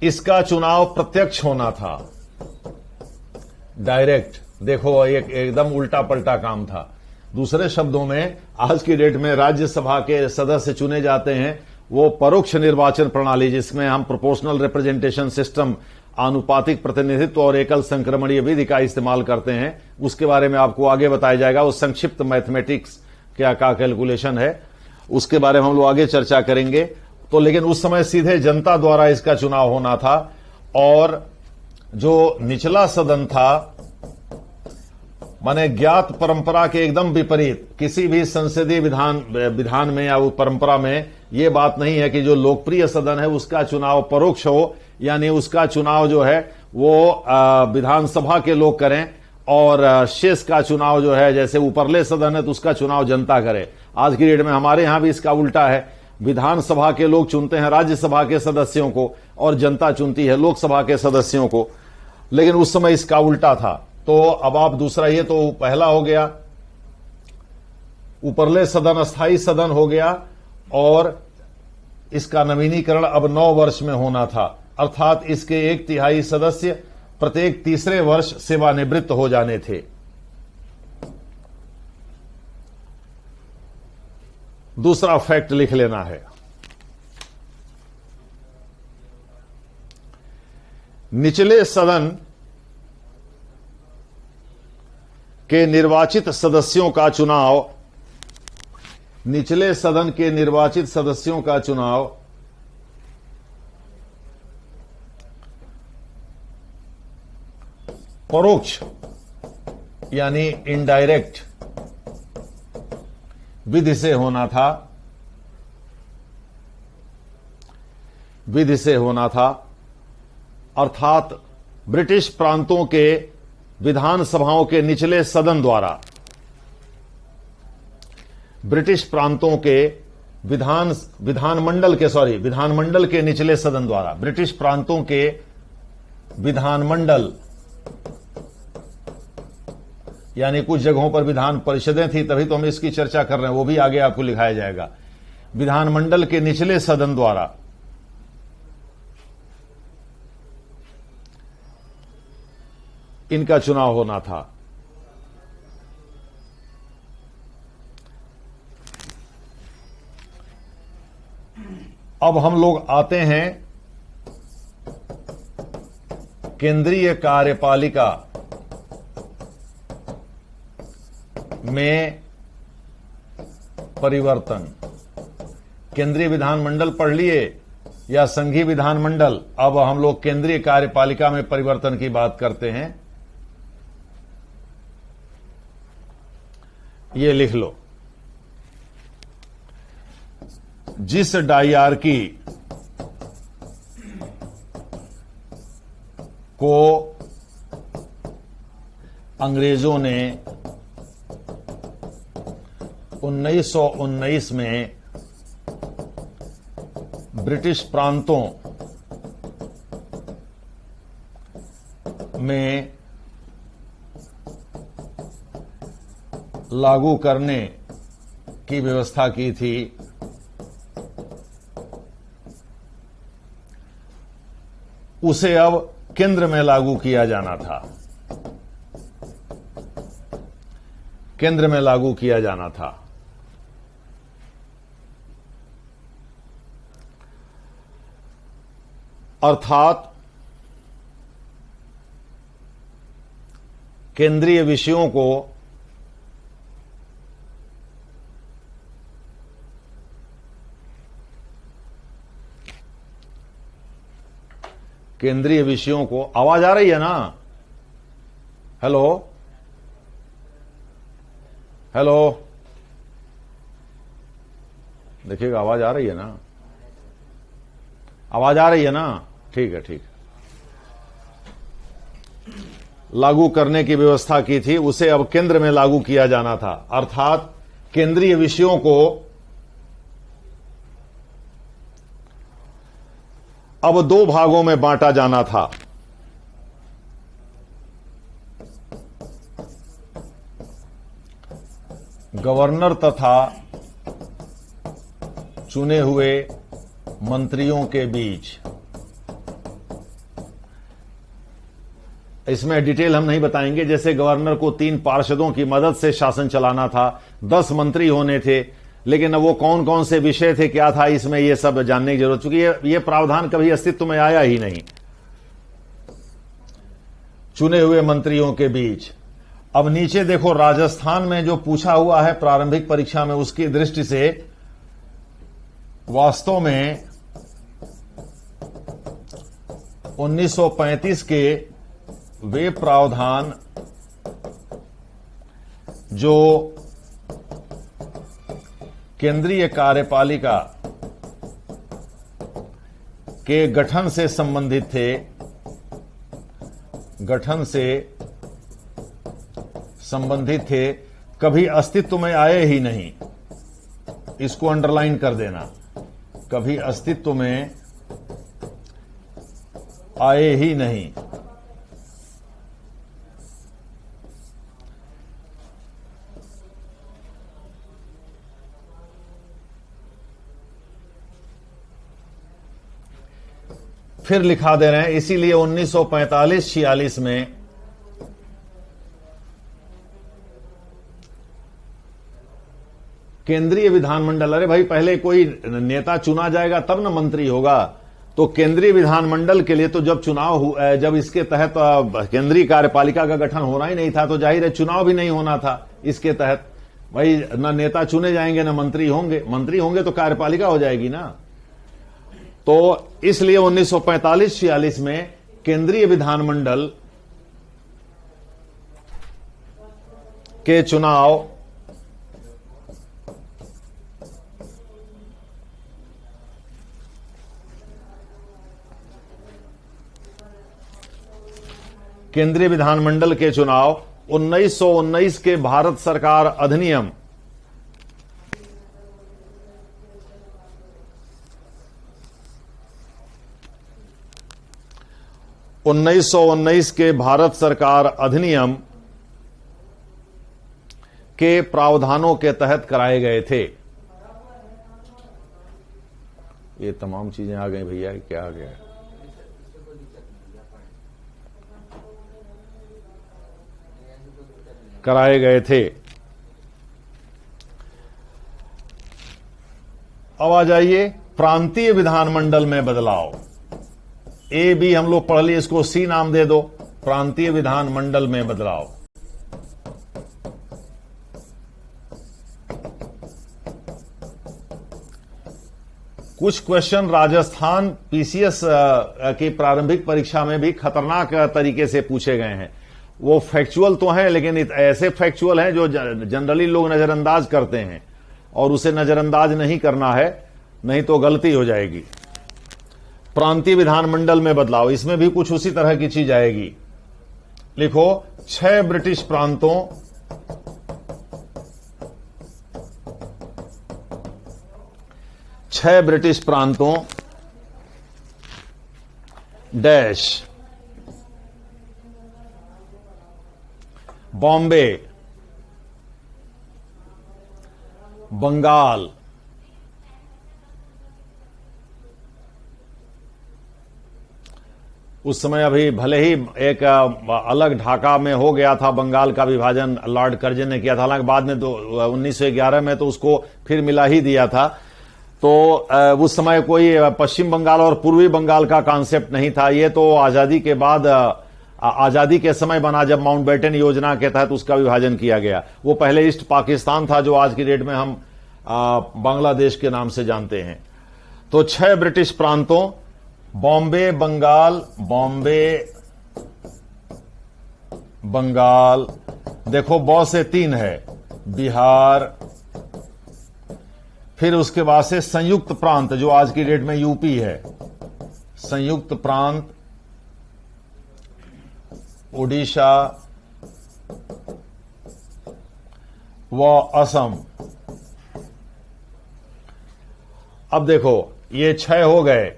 इसका चुनाव प्रत्यक्ष होना था। डायरेक्ट। देखो एकदम उल्टा पलटा काम था। दूसरे शब्दों में आज की डेट में राज्यसभा के सदस्य चुने जाते हैं वो परोक्ष निर्वाचन प्रणाली, जिसमें हम प्रोपोर्शनल रिप्रेजेंटेशन सिस्टम, आनुपातिक प्रतिनिधित्व और एकल संक्रमणीय विधि का इस्तेमाल करते हैं। उसके बारे में आपको आगे बताया जाएगा। वो संक्षिप्त मैथमेटिक्स क्या कैलकुलेशन है, उसके बारे में हम लोग आगे चर्चा करेंगे। तो लेकिन उस समय सीधे जनता द्वारा इसका चुनाव होना था, और जो निचला सदन था माने ज्ञात परंपरा के एकदम विपरीत, किसी भी संसदीय विधान में या वो परंपरा में ये बात नहीं है कि जो लोकप्रिय सदन है उसका चुनाव परोक्ष हो, यानी उसका चुनाव जो है वो विधानसभा के लोग करें और शेष का चुनाव जो है, जैसे ऊपरले सदन है तो उसका चुनाव जनता करे। आज की डेट में हमारे यहां भी इसका उल्टा है। विधानसभा के लोग चुनते हैं राज्यसभा के सदस्यों को और जनता चुनती है लोकसभा के सदस्यों को, लेकिन उस समय इसका उल्टा था। तो अब आप दूसरा, ये तो पहला हो गया, ऊपरले सदन अस्थायी सदन हो गया, और इसका नवीनीकरण अब 9 वर्ष में होना था, अर्थात इसके 1/3 सदस्य प्रत्येक तीसरे वर्ष सेवानिवृत्त हो जाने थे। दूसरा फैक्ट लिख लेना है, निचले सदन के निर्वाचित सदस्यों का चुनाव, निचले सदन के निर्वाचित सदस्यों का चुनाव परोक्ष यानी इनडायरेक्ट विधि से होना था, विधि से होना था, अर्थात ब्रिटिश प्रांतों के विधानसभाओं के निचले सदन द्वारा, ब्रिटिश प्रांतों के विधानमंडल के निचले सदन द्वारा, ब्रिटिश प्रांतों के विधानमंडल, यानी कुछ जगहों पर विधान परिषदें थी, तभी तो हम इसकी चर्चा कर रहे हैं, वो भी आगे आपको लिखाया जाएगा। विधानमंडल के निचले सदन द्वारा इनका चुनाव होना था। अब हम लोग आते हैं केंद्रीय कार्यपालिका में परिवर्तन। केंद्रीय विधानमंडल पढ़ लिए या संघीय विधानमंडल, अब हम लोग केंद्रीय कार्यपालिका में परिवर्तन की बात करते हैं। ये लिख लो, जिस डायरकी को अंग्रेजों ने 1919 में ब्रिटिश प्रांतों में लागू करने की व्यवस्था की थी, उसे अब केंद्र में लागू किया जाना था, केंद्र में लागू किया जाना था। अर्थात केंद्रीय विषयों को आवाज आ रही है ना? हेलो हेलो, देखिएगा आवाज आ रही है ना? आवाज आ रही है ना? ठीक है, ठीक है। लागू करने की व्यवस्था की थी, उसे अब केंद्र में लागू किया जाना था, अर्थात केंद्रीय विषयों को अब 2 भागों में बांटा जाना था। गवर्नर तथा चुने हुए मंत्रियों के बीच। इसमें डिटेल हम नहीं बताएंगे। जैसे गवर्नर को 3 पार्षदों की मदद से शासन चलाना था, 10 मंत्री होने थे, लेकिन अब वो कौन कौन से विषय थे, क्या था इसमें, ये सब जानने की जरूरत, क्योंकि ये प्रावधान कभी अस्तित्व में आया ही नहीं चुने हुए मंत्रियों के बीच। अब नीचे देखो, राजस्थान में जो पूछा हुआ है प्रारंभिक परीक्षा में, उसकी दृष्टि से वास्तव में 1935 के वे प्रावधान जो केंद्रीय कार्यपालिका के गठन से संबंधित थे, कभी अस्तित्व में आए ही नहीं। इसको अंडरलाइन कर देना, कभी अस्तित्व में आए ही नहीं। फिर लिखा दे रहे हैं, इसीलिए 1945-46 में केंद्रीय विधानमंडल, अरे भाई पहले कोई नेता चुना जाएगा तब ना मंत्री होगा, तो केंद्रीय विधानमंडल के लिए तो जब चुनाव जब इसके तहत केंद्रीय कार्यपालिका का गठन होना ही नहीं था, तो जाहिर है चुनाव भी नहीं होना था इसके तहत। भाई ना नेता चुने जाएंगे ना मंत्री होंगे तो कार्यपालिका हो जाएगी ना। तो इसलिए 1945-46 में केंद्रीय विधानमंडल के चुनाव केंद्रीय विधानमंडल के चुनाव 1919 के भारत सरकार अधिनियम 1919 के भारत सरकार अधिनियम के प्रावधानों के तहत कराए गए थे। ये तमाम चीजें आ गई भैया, क्या आ गया? कराए गए थे। अब आ जाइए प्रांतीय विधानमंडल में बदलाव। ए बी हम लोग पढ़ लिए, इसको सी नाम दे दो, प्रांतीय विधानमंडल में बदलाव। कुछ क्वेश्चन राजस्थान पीसीएस की प्रारंभिक परीक्षा में भी खतरनाक तरीके से पूछे गए हैं। वो फैक्चुअल तो हैं, लेकिन ऐसे फैक्चुअल हैं जो जनरली लोग नजरअंदाज करते हैं, और उसे नजरअंदाज नहीं करना है, नहीं तो गलती हो जाएगी। प्रांतीय विधानमंडल में बदलाव, इसमें भी कुछ उसी तरह की चीज आएगी। लिखो 6 ब्रिटिश प्रांतों डैश बॉम्बे, बंगाल, उस समय अभी भले ही एक अलग ढाका में हो गया था बंगाल का विभाजन, लॉर्ड कर्जन ने किया था, हालांकि बाद में तो 1911 में तो उसको फिर मिला ही दिया था। तो उस समय कोई पश्चिम बंगाल और पूर्वी बंगाल का कॉन्सेप्ट नहीं था। ये तो आजादी के बाद, आजादी के समय बना, जब माउंटबेटन योजना के तहत उसका विभाजन किया गया। वो पहले ईस्ट पाकिस्तान था, जो आज की डेट में हम बांग्लादेश के नाम से जानते हैं। तो 6 ब्रिटिश प्रांतों, बॉम्बे बंगाल, देखो बौ से 3 है, बिहार, फिर उसके बाद से संयुक्त प्रांत जो आज की डेट में यूपी है, संयुक्त प्रांत, उड़ीसा व असम। अब देखो ये 6 हो गए,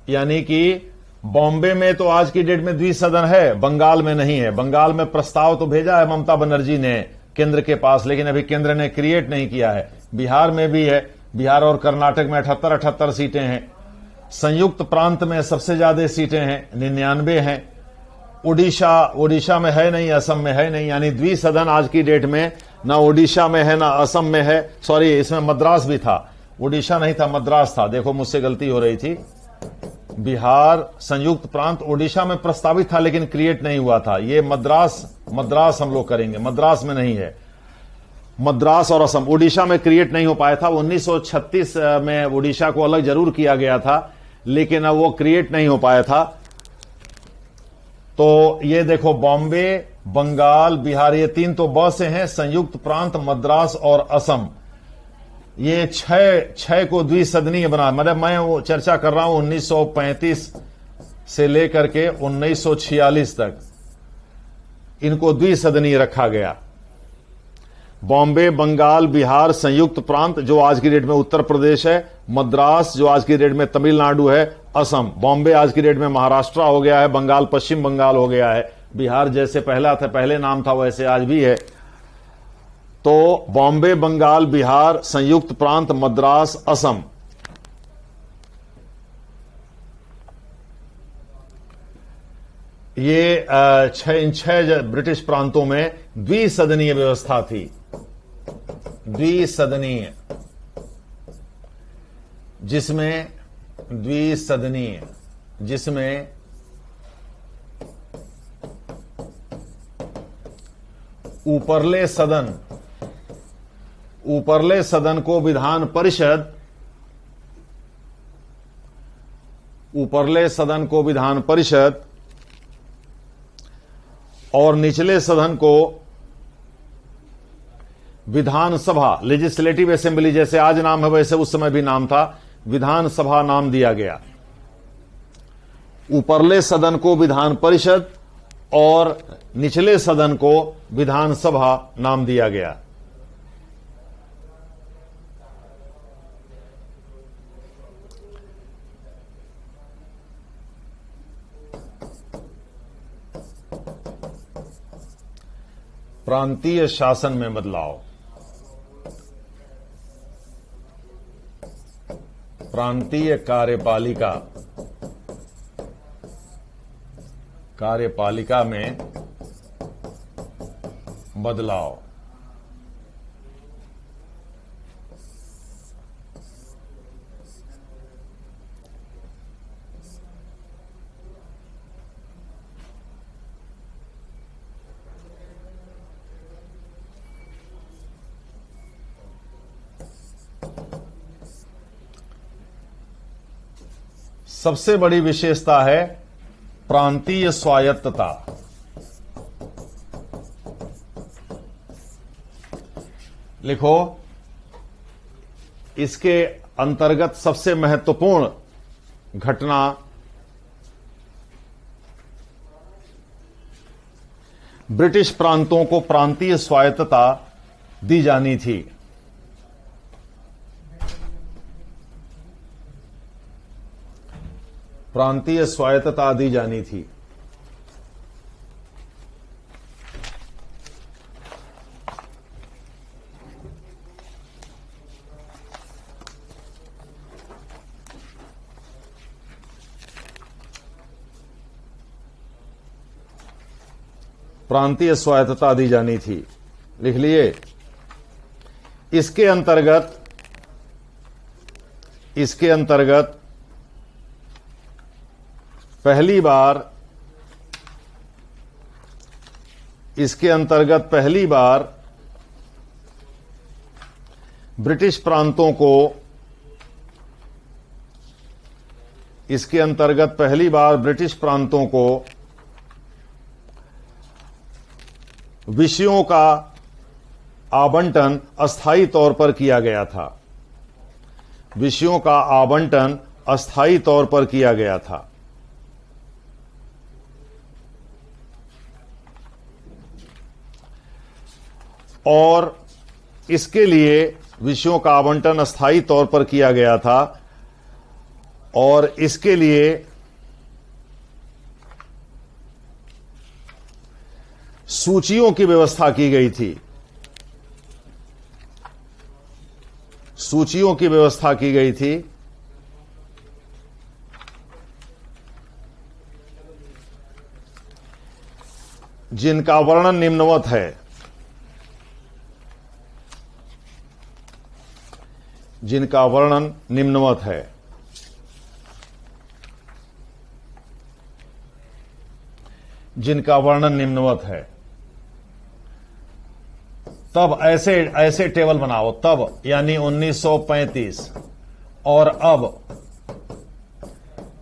यानी कि बॉम्बे में तो आज की डेट में द्विसदन है, बंगाल में नहीं है। बंगाल में प्रस्ताव तो भेजा है ममता बनर्जी ने केंद्र के पास, लेकिन अभी केंद्र ने क्रिएट नहीं किया है। बिहार में भी है, बिहार और कर्नाटक में 78 सीटें हैं। संयुक्त प्रांत में सबसे ज्यादा सीटें हैं, 99 हैं। ओडिशा में है नहीं, असम में है नहीं, यानी द्विसदन आज की डेट में ना ओडिशा में है ना असम में है। सॉरी, इसमें मद्रास भी था, ओडिशा नहीं था, मद्रास था। देखो मुझसे गलती हो रही थी। बिहार संयुक्त प्रांत ओडिशा में प्रस्तावित था लेकिन क्रिएट नहीं हुआ था। ये मद्रास हम लोग करेंगे, मद्रास में नहीं है। मद्रास और असम, ओडिशा में क्रिएट नहीं हो पाया था। 1936 में ओडिशा को अलग जरूर किया गया था लेकिन अब वो क्रिएट नहीं हो पाया था। तो ये देखो, बॉम्बे, बंगाल, बिहार, ये तीन तो ब से हैं। संयुक्त प्रांत, मद्रास और असम, ये छह को द्विसदनीय बना। मतलब मैं वो चर्चा कर रहा हूं 1935 से लेकर के 1946 तक इनको द्विसदनीय रखा गया। बॉम्बे, बंगाल, बिहार, संयुक्त प्रांत जो आज की डेट में उत्तर प्रदेश है, मद्रास जो आज की डेट में तमिलनाडु है, असम। बॉम्बे आज की डेट में महाराष्ट्र हो गया है, बंगाल पश्चिम बंगाल हो गया है। बिहार जैसे पहले नाम था वैसे आज भी है। तो बॉम्बे, बंगाल, बिहार, संयुक्त प्रांत, मद्रास, असम, ये छह ब्रिटिश प्रांतों में द्विसदनीय व्यवस्था थी। द्विसदनीय, जिसमें ऊपरले सदन को विधान परिषद और निचले सदन को विधानसभा, लेजिस्लेटिव असेंबली, जैसे आज नाम है वैसे उस समय भी नाम था, विधानसभा नाम दिया गया। ऊपरले सदन को विधान परिषद और निचले सदन को विधानसभा नाम दिया गया। प्रांतीय शासन में बदलाव। प्रांतीय कार्यपालिका में बदलाव। सबसे बड़ी विशेषता है प्रांतीय स्वायत्तता। लिखो, इसके अंतर्गत सबसे महत्वपूर्ण घटना ब्रिटिश प्रांतों को प्रांतीय स्वायत्तता दी जानी थी। प्रांतीय स्वायत्तता दी जानी थी। प्रांतीय स्वायत्तता दी जानी थी, लिख लिए। इसके अंतर्गत पहली बार ब्रिटिश प्रांतों को विषयों का आवंटन अस्थायी तौर पर किया गया था। विषयों का आवंटन अस्थायी तौर पर किया गया था। और इसके लिए विषयों का आवंटन अस्थायी तौर पर किया गया था और इसके लिए सूचियों की व्यवस्था की गई थी। सूचियों की व्यवस्था की गई थी। जिनका वर्णन निम्नवत है। जिनका वर्णन निम्नवत है। जिनका वर्णन निम्नवत है। तब ऐसे टेबल बनाओ, तब यानी 1935 और अब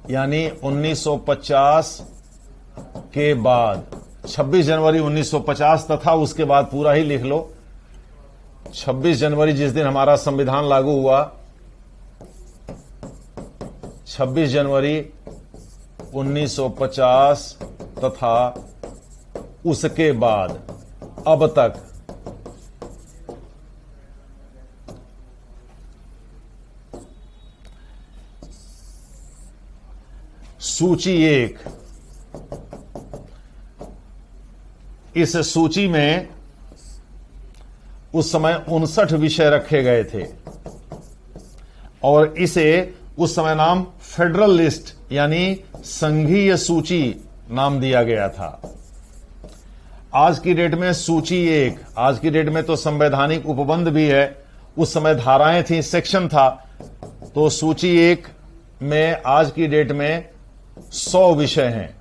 यानी 1950 के बाद, 26 जनवरी 1950 तथा उसके बाद पूरा ही लिख लो। 26 जनवरी जिस दिन हमारा संविधान लागू हुआ, 26 जनवरी 1950 तथा उसके बाद अब तक सूची 1। इस सूची में उस समय 59 विषय रखे गए थे और इसे उस समय नाम फेडरल लिस्ट यानी संघीय सूची नाम दिया गया था। आज की डेट में सूची 1, आज की डेट में तो संवैधानिक उपबंध भी है, उस समय धाराएं थी, सेक्शन था। तो सूची 1 में आज की डेट में 100 विषय हैं।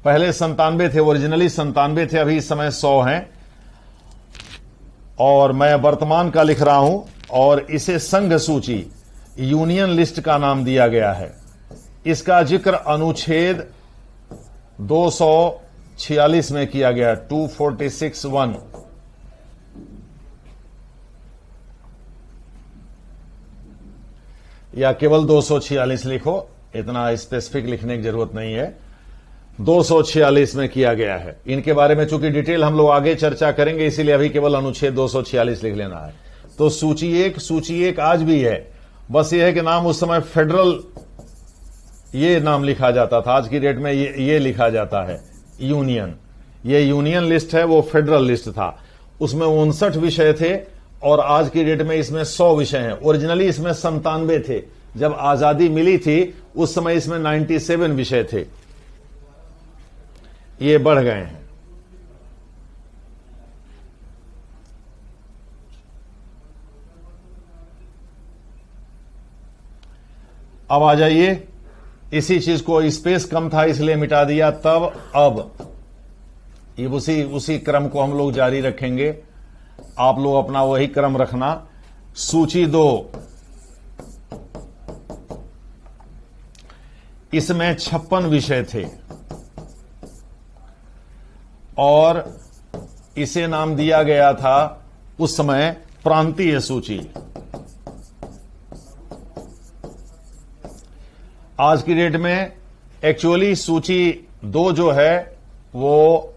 पहले 97 थे, ओरिजिनली 97 थे, अभी इस समय 100 हैं और मैं वर्तमान का लिख रहा हूं और इसे संघ सूची यूनियन लिस्ट का नाम दिया गया है। इसका जिक्र अनुच्छेद 246 में किया गया, 246(1). या केवल 246 लिखो, इतना स्पेसिफिक लिखने की जरूरत नहीं है। 246 में किया गया है। इनके बारे में चूंकि डिटेल हम लोग आगे चर्चा करेंगे, इसीलिए अभी केवल अनुच्छेद 246 लिख लेना है। तो सूची 1 आज भी है, बस यह है कि नाम उस समय फेडरल ये नाम लिखा जाता था, आज की डेट में ये लिखा जाता है यूनियन। ये यूनियन लिस्ट है, वो फेडरल लिस्ट था। उसमें 59 विषय थे और आज की डेट में इसमें 100 विषय हैं। ओरिजिनली इसमें 97 थे, जब आजादी मिली थी उस समय इसमें 97 विषय थे, ये बढ़ गए हैं। अब आ जाइए, इसी चीज को स्पेस कम था इसलिए मिटा दिया। तब अब ये उसी क्रम को हम लोग जारी रखेंगे, आप लोग अपना वही क्रम रखना। सूची 2, इसमें 56 विषय थे और इसे नाम दिया गया था उस समय प्रांतीय सूची। आज की डेट में एक्चुअली सूची 2 जो है वो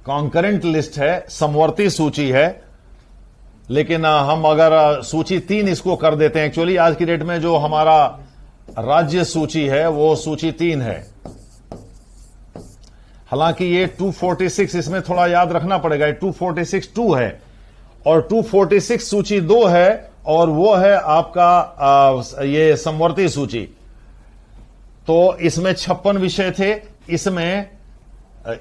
कॉन्करेंट लिस्ट है, समवर्ती सूची है, लेकिन हम अगर सूची 3 इसको कर देते हैं। एक्चुअली आज की डेट में जो हमारा राज्य सूची है वो सूची 3 है। हालांकि ये 246 इसमें थोड़ा याद रखना पड़ेगा, 246 2 है और 246 सूची 2 है और वो है आपका ये समवर्ती सूची। तो इसमें 56 विषय थे।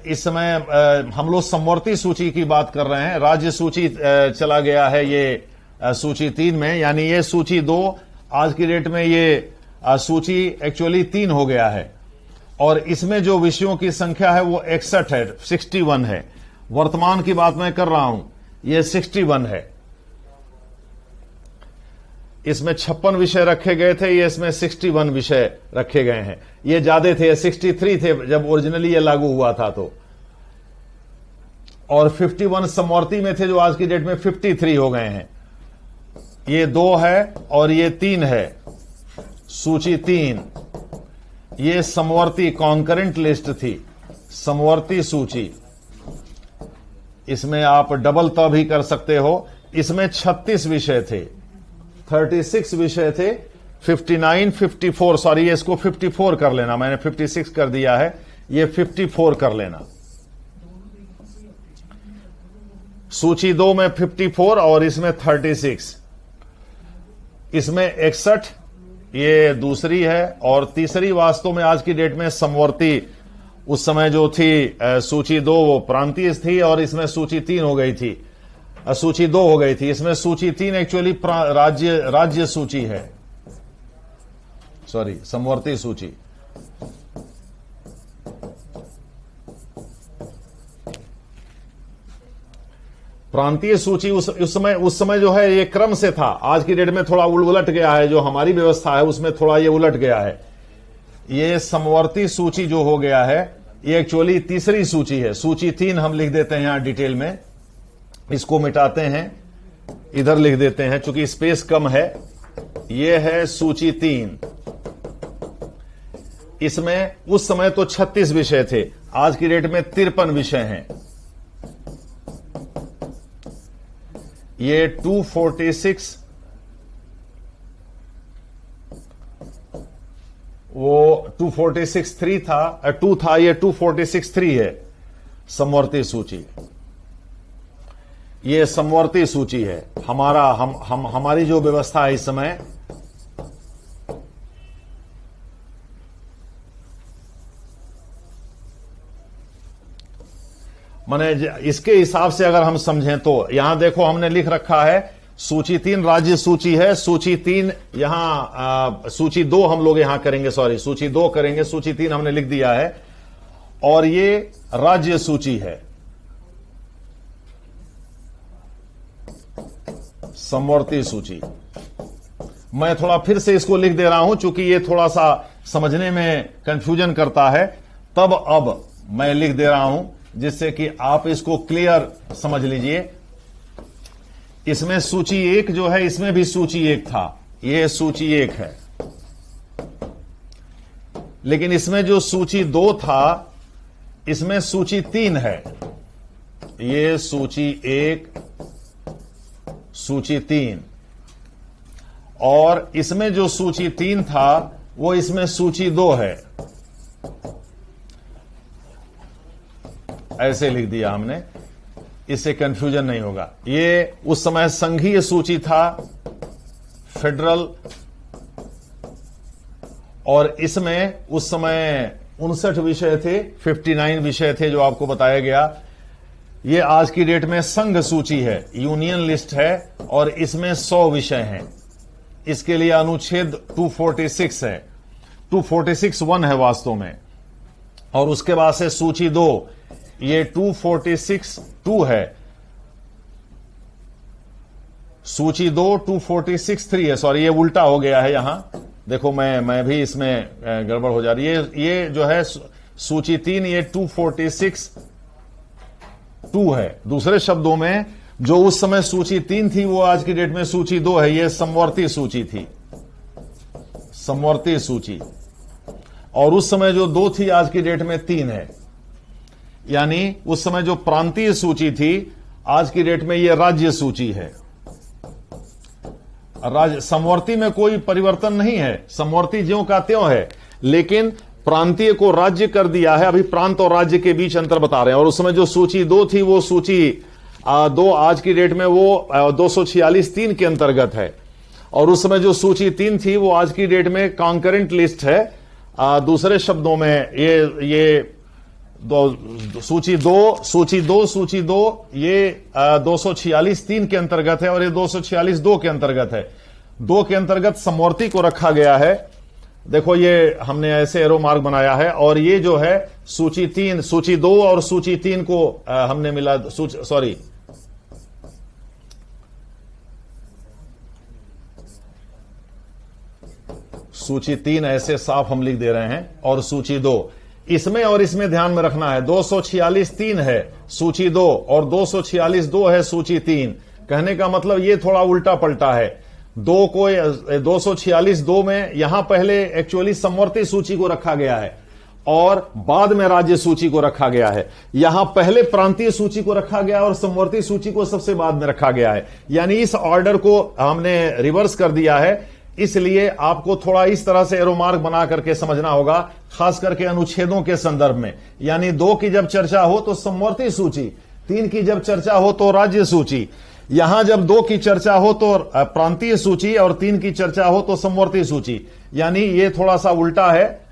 इसमें हम लोग समवर्ती सूची की बात कर रहे हैं। राज्य सूची चला गया है ये सूची 3 में, यानी ये सूची 2, आज की डेट में ये सूची एक्चुअली 3 हो गया है और इसमें जो विषयों की संख्या है वो 61 है, 61 है। वर्तमान की बात मैं कर रहा हूं, ये 61 है। इसमें 56 विषय रखे गए थे, ये इसमें 61 विषय रखे गए हैं। ये ज्यादा थे, 63 थे जब ओरिजिनली ये लागू हुआ था तो, और 51 समवर्ती में थे जो आज की डेट में 53 हो गए हैं। ये 2 है और ये 3 है, सूची 3। ये समवर्ती कॉन्करेंट लिस्ट थी, समवर्ती सूची। इसमें आप डबल त भी कर सकते हो। इसमें 36 विषय थे, 36 विषय थे, 59, 54, सॉरी ये इसको 54 कर लेना, मैंने 56 कर दिया है, ये 54 कर लेना। सूची 2 में 54 और इसमें 36। इसमें 61 ये दूसरी है, और तीसरी वास्तव में आज की डेट में समवर्ती, उस समय जो थी सूची 2 वो प्रांतीय थी, और इसमें सूची 3 हो गई थी, सूची 2 हो गई थी। इसमें सूची 3 एक्चुअली राज्य सूची है, सॉरी समवर्ती सूची। प्रांतीय सूची उस समय जो है ये क्रम से था, आज की डेट में थोड़ा उलट गया है, जो हमारी व्यवस्था है उसमें थोड़ा ये उलट गया है। ये समवर्ती सूची जो हो गया है ये एक्चुअली तीसरी सूची है। सूची 3 हम लिख देते हैं यहां डिटेल में, इसको मिटाते हैं, इधर लिख देते हैं चूंकि स्पेस कम है। ये है सूची 3। इसमें उस समय तो 36 विषय थे, आज की डेट में 53 विषय हैं। ये 246 वो 246(3) था, 2 था, ये 246(3) है समवर्ती सूची। ये समवर्ती सूची है हमारी जो व्यवस्था है इस समय। माने इसके हिसाब से अगर हम समझें तो यहां देखो हमने लिख रखा है सूची 3 राज्य सूची है, सूची 3 यहां सूची 2 हम लोग यहां करेंगे, सॉरी सूची 2 करेंगे, सूची 3 हमने लिख दिया है, और ये राज्य सूची है समवर्ती सूची। मैं थोड़ा फिर से इसको लिख दे रहा हूं चूंकि ये थोड़ा सा समझने में कंफ्यूजन करता है, तब अब मैं लिख दे रहा हूं जिससे कि आप इसको क्लियर समझ लीजिए। इसमें सूची 1 जो है, इसमें भी सूची 1 था, ये सूची 1 है, लेकिन इसमें जो सूची 2 था इसमें सूची 3 है। ये सूची 1, सूची 3, और इसमें जो सूची 3 था वो इसमें सूची 2 है। ऐसे लिख दिया हमने, इससे कंफ्यूजन नहीं होगा। ये उस समय संघीय सूची था, फेडरल, और इसमें उस समय 59 विषय थे, 59 विषय थे जो आपको बताया गया। ये आज की डेट में संघ सूची है, यूनियन लिस्ट है, और इसमें 100 विषय हैं। इसके लिए अनुच्छेद 246 है, 246(1) है वास्तव में, और उसके बाद से सूची 2 ये 246(2) है, सूची 2 246(3) है, सॉरी ये उल्टा हो गया है यहां, देखो मैं भी इसमें गड़बड़ हो जा रही है। ये जो है सूची 3 ये 246(2) है। दूसरे शब्दों में जो उस समय सूची 3 थी वो आज की डेट में सूची 2 है। ये समवर्ती सूची थी, समवर्ती सूची, और उस समय जो 2 थी आज की डेट में 3 है। यानी उस समय जो प्रांतीय सूची थी आज की डेट में ये राज्य सूची है। समवर्ती में कोई परिवर्तन नहीं है, समवर्ती ज्यों का त्यों है, लेकिन प्रांतीय को राज्य कर दिया है। अभी प्रांत और राज्य के बीच अंतर बता रहे हैं। और उस समय जो सूची 2 थी वो सूची 2 आज की डेट में वो 246(3) के अंतर्गत है, और उस समय जो सूची 3 थी वो आज की डेट में कॉन्करेंट लिस्ट है। दूसरे शब्दों में ये सूची 2 ये 246(3) के अंतर्गत है, और ये 246(2) के अंतर्गत है। 2 के अंतर्गत समवर्ती को रखा गया है। देखो ये हमने ऐसे एरो मार्क बनाया है, और ये जो है सूची 3, सूची 2 और सूची 3 को हमने मिला, सूची 3 ऐसे साफ हम लिख दे रहे हैं, और सूची 2 इसमें और इसमें ध्यान में रखना है। 246(3) है सूची 2 और 246(2) है सूची 3। कहने का मतलब ये थोड़ा उल्टा पलटा है। 2 को 246(2) में यहां पहले एक्चुअली समवर्ती सूची को रखा गया है और बाद में राज्य सूची को रखा गया है। यहां पहले प्रांतीय सूची को रखा गया और समवर्ती सूची को सबसे बाद में रखा गया है। यानी इस ऑर्डर को हमने रिवर्स कर दिया है। इसलिए आपको थोड़ा इस तरह से एरो मार्क बना करके समझना होगा, खास करके अनुच्छेदों के संदर्भ में। यानी 2 की जब चर्चा हो तो समवर्ती सूची, 3 की जब चर्चा हो तो राज्य सूची। यहां जब 2 की चर्चा हो तो प्रांतीय सूची और 3 की चर्चा हो तो समवर्ती सूची, यानी ये थोड़ा सा उल्टा है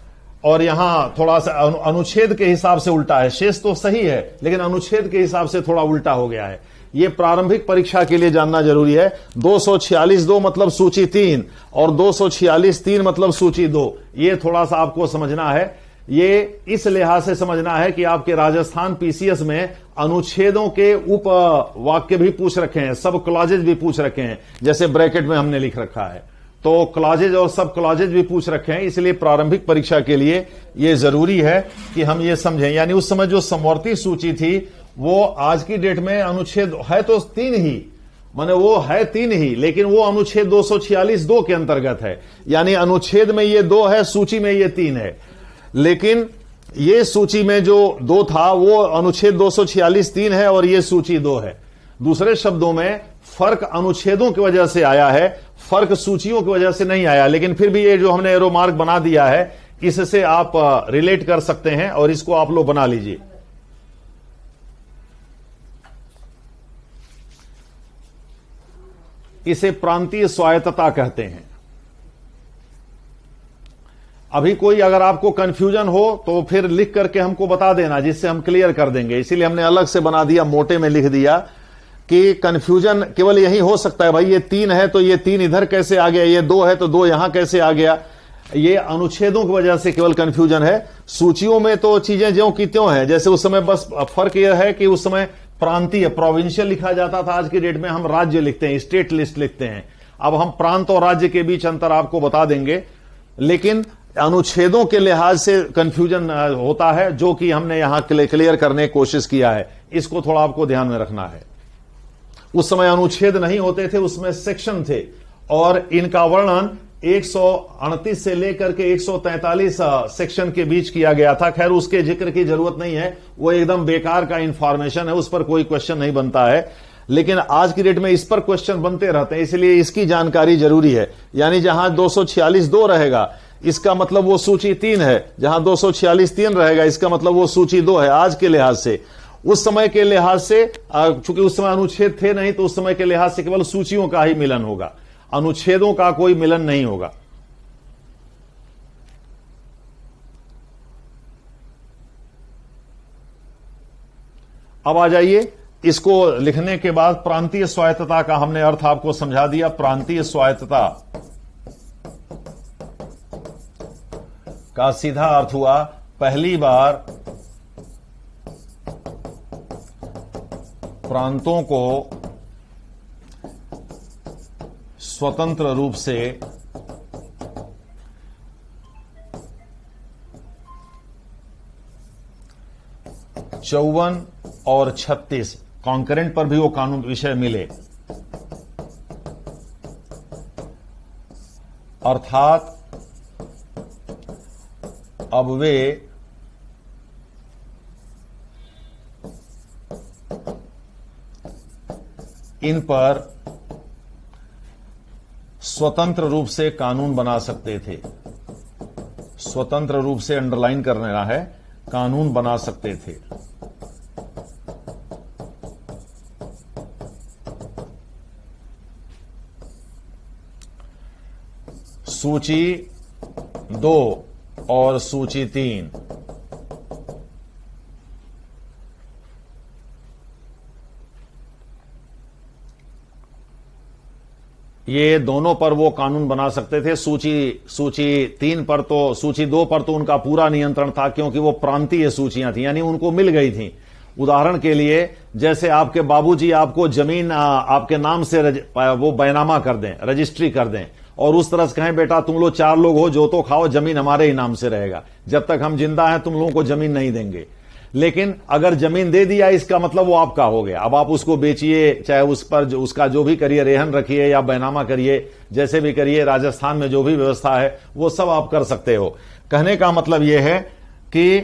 और यहां थोड़ा सा अनुच्छेद के हिसाब से उल्टा है। शेष तो सही है लेकिन अनुच्छेद के हिसाब से थोड़ा उल्टा हो गया है। ये प्रारंभिक परीक्षा के लिए जानना जरूरी है। 246(2) मतलब सूची 3 और 246(3) मतलब सूची 2। ये थोड़ा सा आपको समझना है। ये इस लिहाज से समझना है कि आपके राजस्थान पीसीएस में अनुच्छेदों के उप वाक्य भी पूछ रखे हैं, सब क्लॉजेज भी पूछ रखे हैं, जैसे ब्रैकेट में हमने लिख रखा है, तो क्लॉजेज और सब क्लॉजेज भी पूछ रखे हैं। इसलिए प्रारंभिक परीक्षा के लिए यह जरूरी है कि हम ये समझें। यानी उस समय जो समवर्ती सूची थी वो आज की डेट में अनुच्छेद है तो 3 ही, माने वो है 3 ही, लेकिन वो अनुच्छेद 246(2) के अंतर्गत है। यानी अनुच्छेद में ये 2 है, सूची में ये 3 है। लेकिन ये सूची में जो 2 था वो अनुच्छेद 246(3) है और ये सूची 2 है। दूसरे शब्दों में फर्क अनुच्छेदों की वजह से आया है, फर्क सूचियों की वजह से नहीं आया। लेकिन फिर भी ये जो हमने एरो मार्क बना दिया है इससे आप रिलेट कर सकते हैं और इसको आप लोग बना लीजिए। इसे प्रांतीय स्वायत्तता कहते हैं। अभी कोई अगर आपको कंफ्यूजन हो तो फिर लिख करके हमको बता देना, जिससे हम क्लियर कर देंगे। इसीलिए हमने अलग से बना दिया, मोटे में लिख दिया कि कंफ्यूजन केवल यही हो सकता है, भाई ये 3 है तो ये 3 इधर कैसे आ गया, ये 2 है तो 2 यहां कैसे आ गया। ये अनुच्छेदों की वजह से केवल कंफ्यूजन है। सूचियों में तो चीजें ज्यों की त्यों है। जैसे उस समय बस फर्क यह है कि उस समय प्रांतीय प्रोविंशियल लिखा जाता था, आज की डेट में हम राज्य लिखते हैं, स्टेट लिस्ट लिखते हैं। अब हम प्रांत और राज्य के बीच अंतर आपको बता देंगे, लेकिन अनुच्छेदों के लिहाज से कंफ्यूजन होता है, जो कि हमने यहां क्लियर करने की कोशिश किया है। इसको थोड़ा आपको ध्यान में रखना है। उस समय अनुच्छेद नहीं होते थे, उसमें सेक्शन थे और इनका वर्णन 138 से लेकर के 143 सेक्शन के बीच किया गया था। खैर उसके जिक्र की जरूरत नहीं है, वो एकदम बेकार का इंफॉर्मेशन है, उस पर कोई क्वेश्चन नहीं बनता है। लेकिन आज की डेट में इस पर क्वेश्चन बनते रहते हैं, इसलिए इसकी जानकारी जरूरी है। यानी जहां 246(2) रहेगा इसका मतलब वो सूची 3 है, जहां 246(3) रहेगा इसका मतलब वो सूची 2 है। आज के लिहाज से, उस समय के लिहाज से, चूंकि उस समय अनुच्छेद थे नहीं, तो उस समय के लिहाज से केवल सूचियों का ही मिलन होगा, अनुच्छेदों का कोई मिलन नहीं होगा। अब आ जाइए, इसको लिखने के बाद प्रांतीय स्वायत्तता का हमने अर्थ आपको समझा दिया। प्रांतीय स्वायत्तता का सीधा अर्थ हुआ पहली बार प्रांतों को स्वतंत्र रूप से चौवन और 36 कॉन्करेंट पर भी वो कानून विषय मिले, अर्थात अब वे इन पर स्वतंत्र रूप से कानून बना सकते थे। स्वतंत्र रूप से अंडरलाइन करना है, कानून बना सकते थे। सूची 2 और सूची 3 ये दोनों पर वो कानून बना सकते थे। सूची 3 पर तो, सूची 2 पर तो उनका पूरा नियंत्रण था, क्योंकि वो प्रांतीय सूचियां थी, यानी उनको मिल गई थी। उदाहरण के लिए, जैसे आपके बाबूजी आपको जमीन आपके नाम से वो बैनामा कर दें, रजिस्ट्री कर दें, और उस तरह से कहें बेटा तुम लोग 4 लोग हो, जो तो खाओ, जमीन हमारे ही नाम से रहेगा, जब तक हम जिंदा हैं तुम लोगों को जमीन नहीं देंगे। लेकिन अगर जमीन दे दिया इसका मतलब वो आपका हो गया। अब आप उसको बेचिए, चाहे उस पर उसका जो भी करिए, रेहन रखिए या बैनामा करिए, जैसे भी करिए, राजस्थान में जो भी व्यवस्था है वो सब आप कर सकते हो। कहने का मतलब यह है कि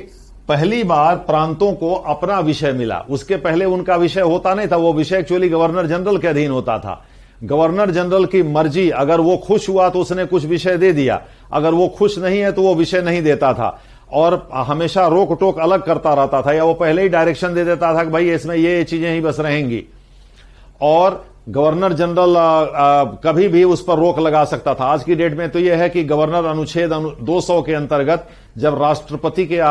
पहली बार प्रांतों को अपना विषय मिला। उसके पहले उनका विषय होता नहीं था, वो विषय एक्चुअली गवर्नर जनरल के अधीन होता था। गवर्नर जनरल की मर्जी, अगर वो खुश हुआ तो उसने कुछ विषय दे दिया, अगर वो खुश नहीं है तो वो विषय नहीं देता था, और हमेशा रोक टोक अलग करता रहता था, या वो पहले ही डायरेक्शन दे देता था कि भाई इसमें ये चीजें ही बस रहेंगी। और गवर्नर जनरल कभी भी उस पर रोक लगा सकता था। आज की डेट में तो यह है कि गवर्नर अनुच्छेद 200 के अंतर्गत जब राष्ट्रपति के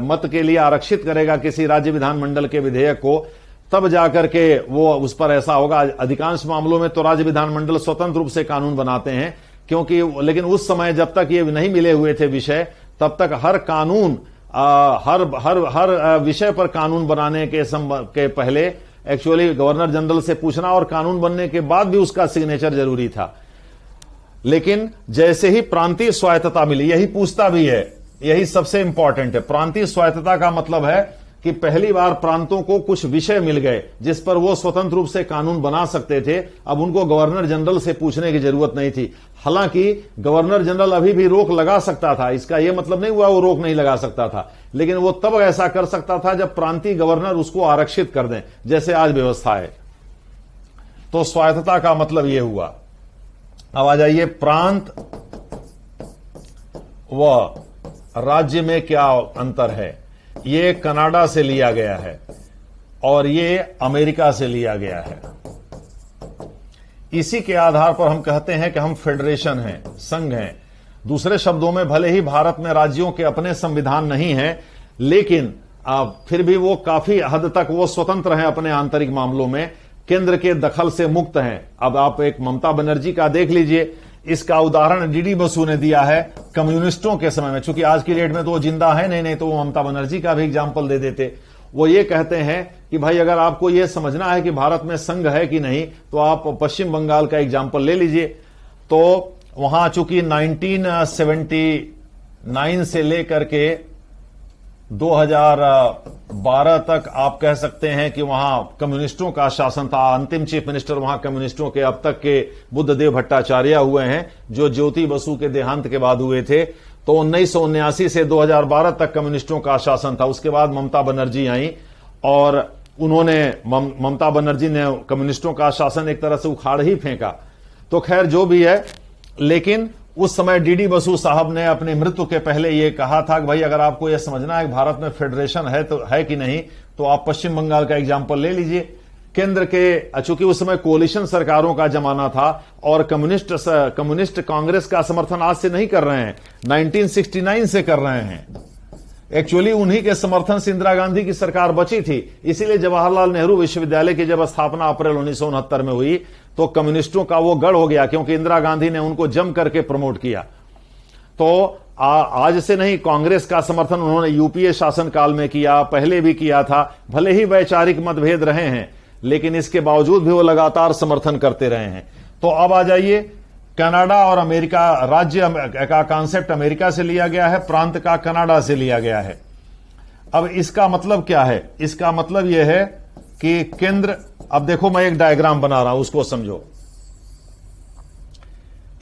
मत के लिए आरक्षित करेगा किसी राज्य विधानमंडल के विधेयक को, तब जाकर के वो उस पर ऐसा होगा। अधिकांश मामलों में तो राज्य विधानमंडल स्वतंत्र रूप से कानून बनाते हैं, क्योंकि लेकिन उस समय जब तक ये नहीं मिले हुए थे विषय, तब तक हर कानून हर विषय पर कानून बनाने के पहले एक्चुअली गवर्नर जनरल से पूछना और कानून बनने के बाद भी उसका सिग्नेचर जरूरी था। लेकिन जैसे ही प्रांतीय स्वायत्तता मिली, यही पूछता भी है, यही सबसे इंपॉर्टेंट है। प्रांतीय स्वायत्तता का मतलब है कि पहली बार प्रांतों को कुछ विषय मिल गए जिस पर वो स्वतंत्र रूप से कानून बना सकते थे। अब उनको गवर्नर जनरल से पूछने की जरूरत नहीं थी। हालांकि गवर्नर जनरल अभी भी रोक लगा सकता था, इसका यह मतलब नहीं हुआ वो रोक नहीं लगा सकता था, लेकिन वो तब ऐसा कर सकता था जब प्रांतीय गवर्नर उसको आरक्षित कर दें, जैसे आज व्यवस्था है। तो स्वायत्तता का मतलब यह हुआ। अब आ जाइए, प्रांत व राज्य में क्या अंतर है। ये कनाडा से लिया गया है और ये अमेरिका से लिया गया है। इसी के आधार पर हम कहते हैं कि हम फेडरेशन हैं, संघ हैं। दूसरे शब्दों में, भले ही भारत में राज्यों के अपने संविधान नहीं हैं, लेकिन फिर भी वो काफी हद तक वो स्वतंत्र हैं अपने आंतरिक मामलों में, केंद्र के दखल से मुक्त हैं। अब आप एक ममता बनर्जी का देख लीजिए, इसका उदाहरण डीडी बसु ने दिया है कम्युनिस्टों के समय में। चूंकि आज की डेट में तो वो जिंदा है नहीं तो वो ममता बनर्जी का भी एग्जाम्पल दे देते। वो ये कहते हैं कि भाई अगर आपको ये समझना है कि भारत में संघ है कि नहीं, तो आप पश्चिम बंगाल का एग्जाम्पल ले लीजिए। तो वहां चूंकि 1979 से लेकर के 2012 तक आप कह सकते हैं कि वहां कम्युनिस्टों का शासन था। अंतिम चीफ मिनिस्टर वहां कम्युनिस्टों के अब तक के बुद्धदेव भट्टाचार्य हुए हैं, जो ज्योति बसु के देहांत के बाद हुए थे। तो 1979 से 2012 तक कम्युनिस्टों का शासन था। उसके बाद ममता बनर्जी आई और उन्होंने ममता बनर्जी ने कम्युनिस्टों का शासन एक तरह से उखाड़ ही फेंका। तो खैर जो भी है, लेकिन उस समय डीडी बसु साहब ने अपनी मृत्यु के पहले यह कहा था कि भाई अगर आपको यह समझना है कि भारत में फेडरेशन है तो है कि नहीं, तो आप पश्चिम बंगाल का एग्जाम्पल ले लीजिए। केंद्र के, चूंकि उस समय कोलिशन सरकारों का जमाना था और कम्युनिस्ट कांग्रेस का समर्थन आज से नहीं कर रहे हैं, 1969 से कर रहे हैं। एक्चुअली उन्हीं के समर्थन से इंदिरा गांधी की सरकार बची थी। इसीलिए जवाहरलाल नेहरू विश्वविद्यालय की जब स्थापना अप्रैल 1969 में हुई तो कम्युनिस्टों का वो गढ़ हो गया, क्योंकि इंदिरा गांधी ने उनको जम करके प्रमोट किया। तो आज से नहीं, कांग्रेस का समर्थन उन्होंने यूपीए शासनकाल में किया, पहले भी किया था। भले ही वैचारिक मतभेद रहे हैं, लेकिन इसके बावजूद भी वो लगातार समर्थन करते रहे हैं। तो अब आ जाइए, कनाडा और अमेरिका, राज्य का कॉन्सेप्ट अमेरिका से लिया गया है, प्रांत का कनाडा से लिया गया है। अब इसका मतलब क्या है? इसका मतलब यह है कि केंद्र, अब देखो मैं एक डायग्राम बना रहा हूं, उसको समझो।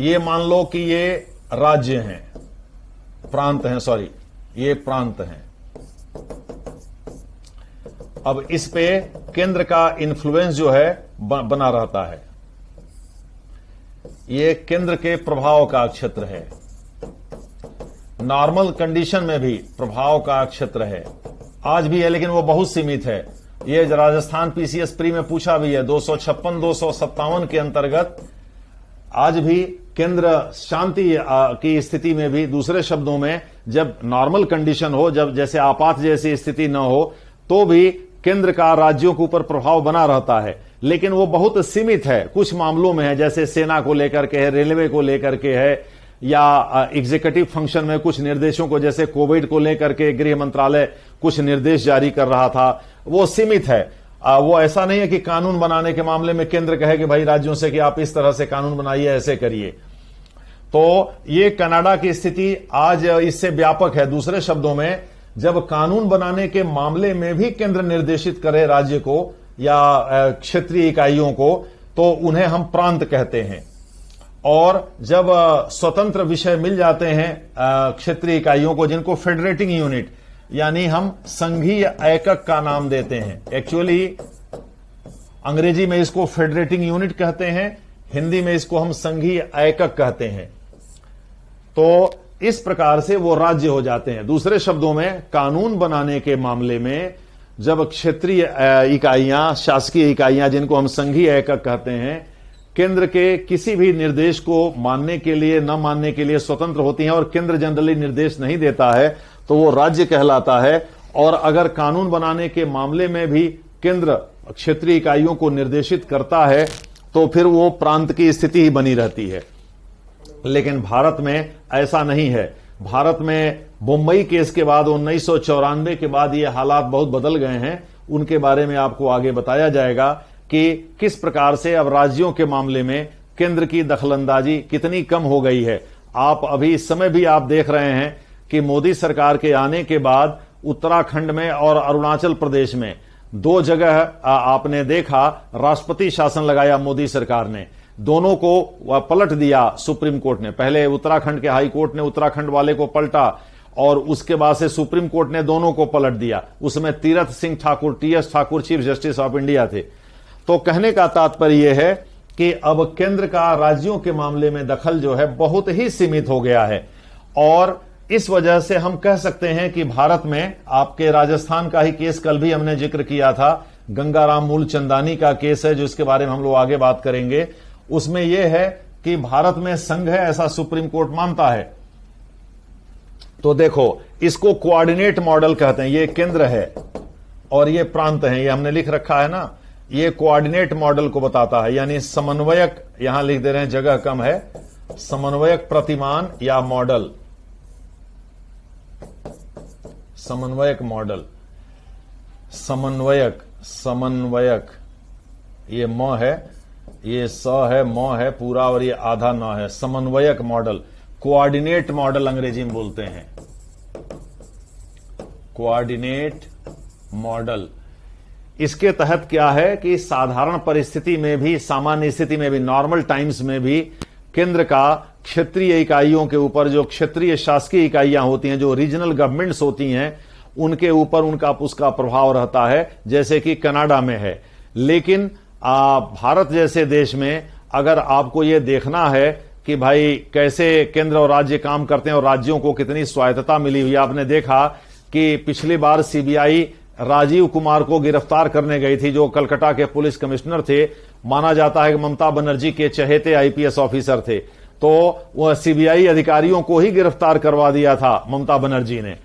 ये मान लो कि ये राज्य हैं, प्रांत हैं, सॉरी ये प्रांत हैं। अब इस पे केंद्र का इन्फ्लुएंस जो है बना रहता है। ये केंद्र के प्रभाव का क्षेत्र है। नॉर्मल कंडीशन में भी प्रभाव का क्षेत्र है, आज भी है, लेकिन वो बहुत सीमित है। ये राजस्थान पीसीएस प्री में पूछा भी है, 256-257 के अंतर्गत आज भी केंद्र शांति की स्थिति में भी, दूसरे शब्दों में जब नॉर्मल कंडीशन हो, जब जैसे आपात जैसी स्थिति न हो, तो भी केंद्र का राज्यों के ऊपर प्रभाव बना रहता है। लेकिन वो बहुत सीमित है, कुछ मामलों में है, जैसे सेना को लेकर के है, रेलवे को लेकर के है, या एग्जीक्यूटिव फंक्शन में कुछ निर्देशों को, जैसे कोविड को लेकर के गृह मंत्रालय कुछ निर्देश जारी कर रहा था, वो सीमित है। वो ऐसा नहीं है कि कानून बनाने के मामले में केंद्र कहे कि भाई राज्यों से कि आप इस तरह से कानून बनाइए, ऐसे करिए। तो ये कनाडा की स्थिति आज इससे व्यापक है। दूसरे शब्दों में, जब कानून बनाने के मामले में भी केंद्र निर्देशित करे राज्य को या क्षेत्रीय इकाइयों को, तो उन्हें हम प्रांत कहते हैं। और जब स्वतंत्र विषय मिल जाते हैं क्षेत्रीय इकाइयों को, जिनको फेडरेटिंग यूनिट यानी हम संघीय एकक का नाम देते हैं। एक्चुअली अंग्रेजी में इसको फेडरेटिंग यूनिट कहते हैं, हिंदी में इसको हम संघीय एकक कहते हैं। तो इस प्रकार से वो राज्य हो जाते हैं। दूसरे शब्दों में, कानून बनाने के मामले में जब क्षेत्रीय इकाइयां, शासकीय इकाइयां, जिनको हम संघीय एकक कहते हैं, केंद्र के किसी भी निर्देश को मानने के लिए न मानने के लिए स्वतंत्र होती हैं और केंद्र जनरली निर्देश नहीं देता है तो वो राज्य कहलाता है। और अगर कानून बनाने के मामले में भी केंद्र क्षेत्रीय इकाइयों को निर्देशित करता है तो फिर वो प्रांत की स्थिति ही बनी रहती है। लेकिन भारत में ऐसा नहीं है। भारत में मुंबई केस के बाद 1994 के बाद ये हालात बहुत बदल गए हैं। उनके बारे में आपको आगे बताया जाएगा कि किस प्रकार से अब राज्यों के मामले में केंद्र की दखलंदाजी कितनी कम हो गई है। आप अभी इस समय भी आप देख रहे हैं कि मोदी सरकार के आने के बाद उत्तराखंड में और अरुणाचल प्रदेश में 2 जगह आपने देखा राष्ट्रपति शासन लगाया मोदी सरकार ने, दोनों को पलट दिया सुप्रीम कोर्ट ने। पहले उत्तराखंड के हाई कोर्ट ने उत्तराखंड वाले को पलटा और उसके बाद से सुप्रीम कोर्ट ने दोनों को पलट दिया। उसमें Tirath Singh Thakur, TS Thakur chief justice of India थे। तो कहने का तात्पर्य यह है कि अब केंद्र का राज्यों के मामले में दखल जो है बहुत ही सीमित हो गया है। और इस वजह से हम कह सकते हैं कि भारत में आपके राजस्थान का ही केस कल भी हमने जिक्र किया था, गंगाराम मूलचंदानी का केस है जिसके बारे में हम लोग आगे बात करेंगे। उसमें यह है कि भारत में संघ है ऐसा सुप्रीम कोर्ट मानता है। तो देखो, इसको कोऑर्डिनेट मॉडल कहते हैं। ये केंद्र है और ये प्रांत है, ये हमने लिख रखा है ना। ये कोऑर्डिनेट मॉडल को बताता है, यानी समन्वयक, यहां लिख दे रहे हैं, जगह कम है, समन्वयक प्रतिमान या मॉडल, समन्वयक मॉडल, समन्वयक, ये म है, ये स है, म है पूरा और ये आधा न है, समन्वयक मॉडल, कोऑर्डिनेट मॉडल अंग्रेजी में बोलते हैं, कोऑर्डिनेट मॉडल। इसके तहत क्या है कि साधारण परिस्थिति में भी, सामान्य स्थिति में भी, नॉर्मल टाइम्स में भी केंद्र का क्षेत्रीय इकाइयों के ऊपर, जो क्षेत्रीय शासकीय इकाइयां होती हैं, जो रीजनल गवर्नमेंट्स होती हैं, उनके ऊपर उसका प्रभाव रहता है, जैसे कि कनाडा में है। लेकिन भारत जैसे देश में अगर आपको यह देखना है कि भाई कैसे केंद्र और राज्य काम करते हैं और राज्यों को कितनी स्वायत्तता मिली हुई, आपने देखा कि पिछली बार सीबीआई राजीव कुमार को गिरफ्तार करने गई थी, जो कलकत्ता के पुलिस कमिश्नर थे। माना जाता है कि ममता बनर्जी के चहेते आईपीएस ऑफिसर थे, तो वह सीबीआई अधिकारियों को ही गिरफ्तार करवा दिया था ममता बनर्जी ने।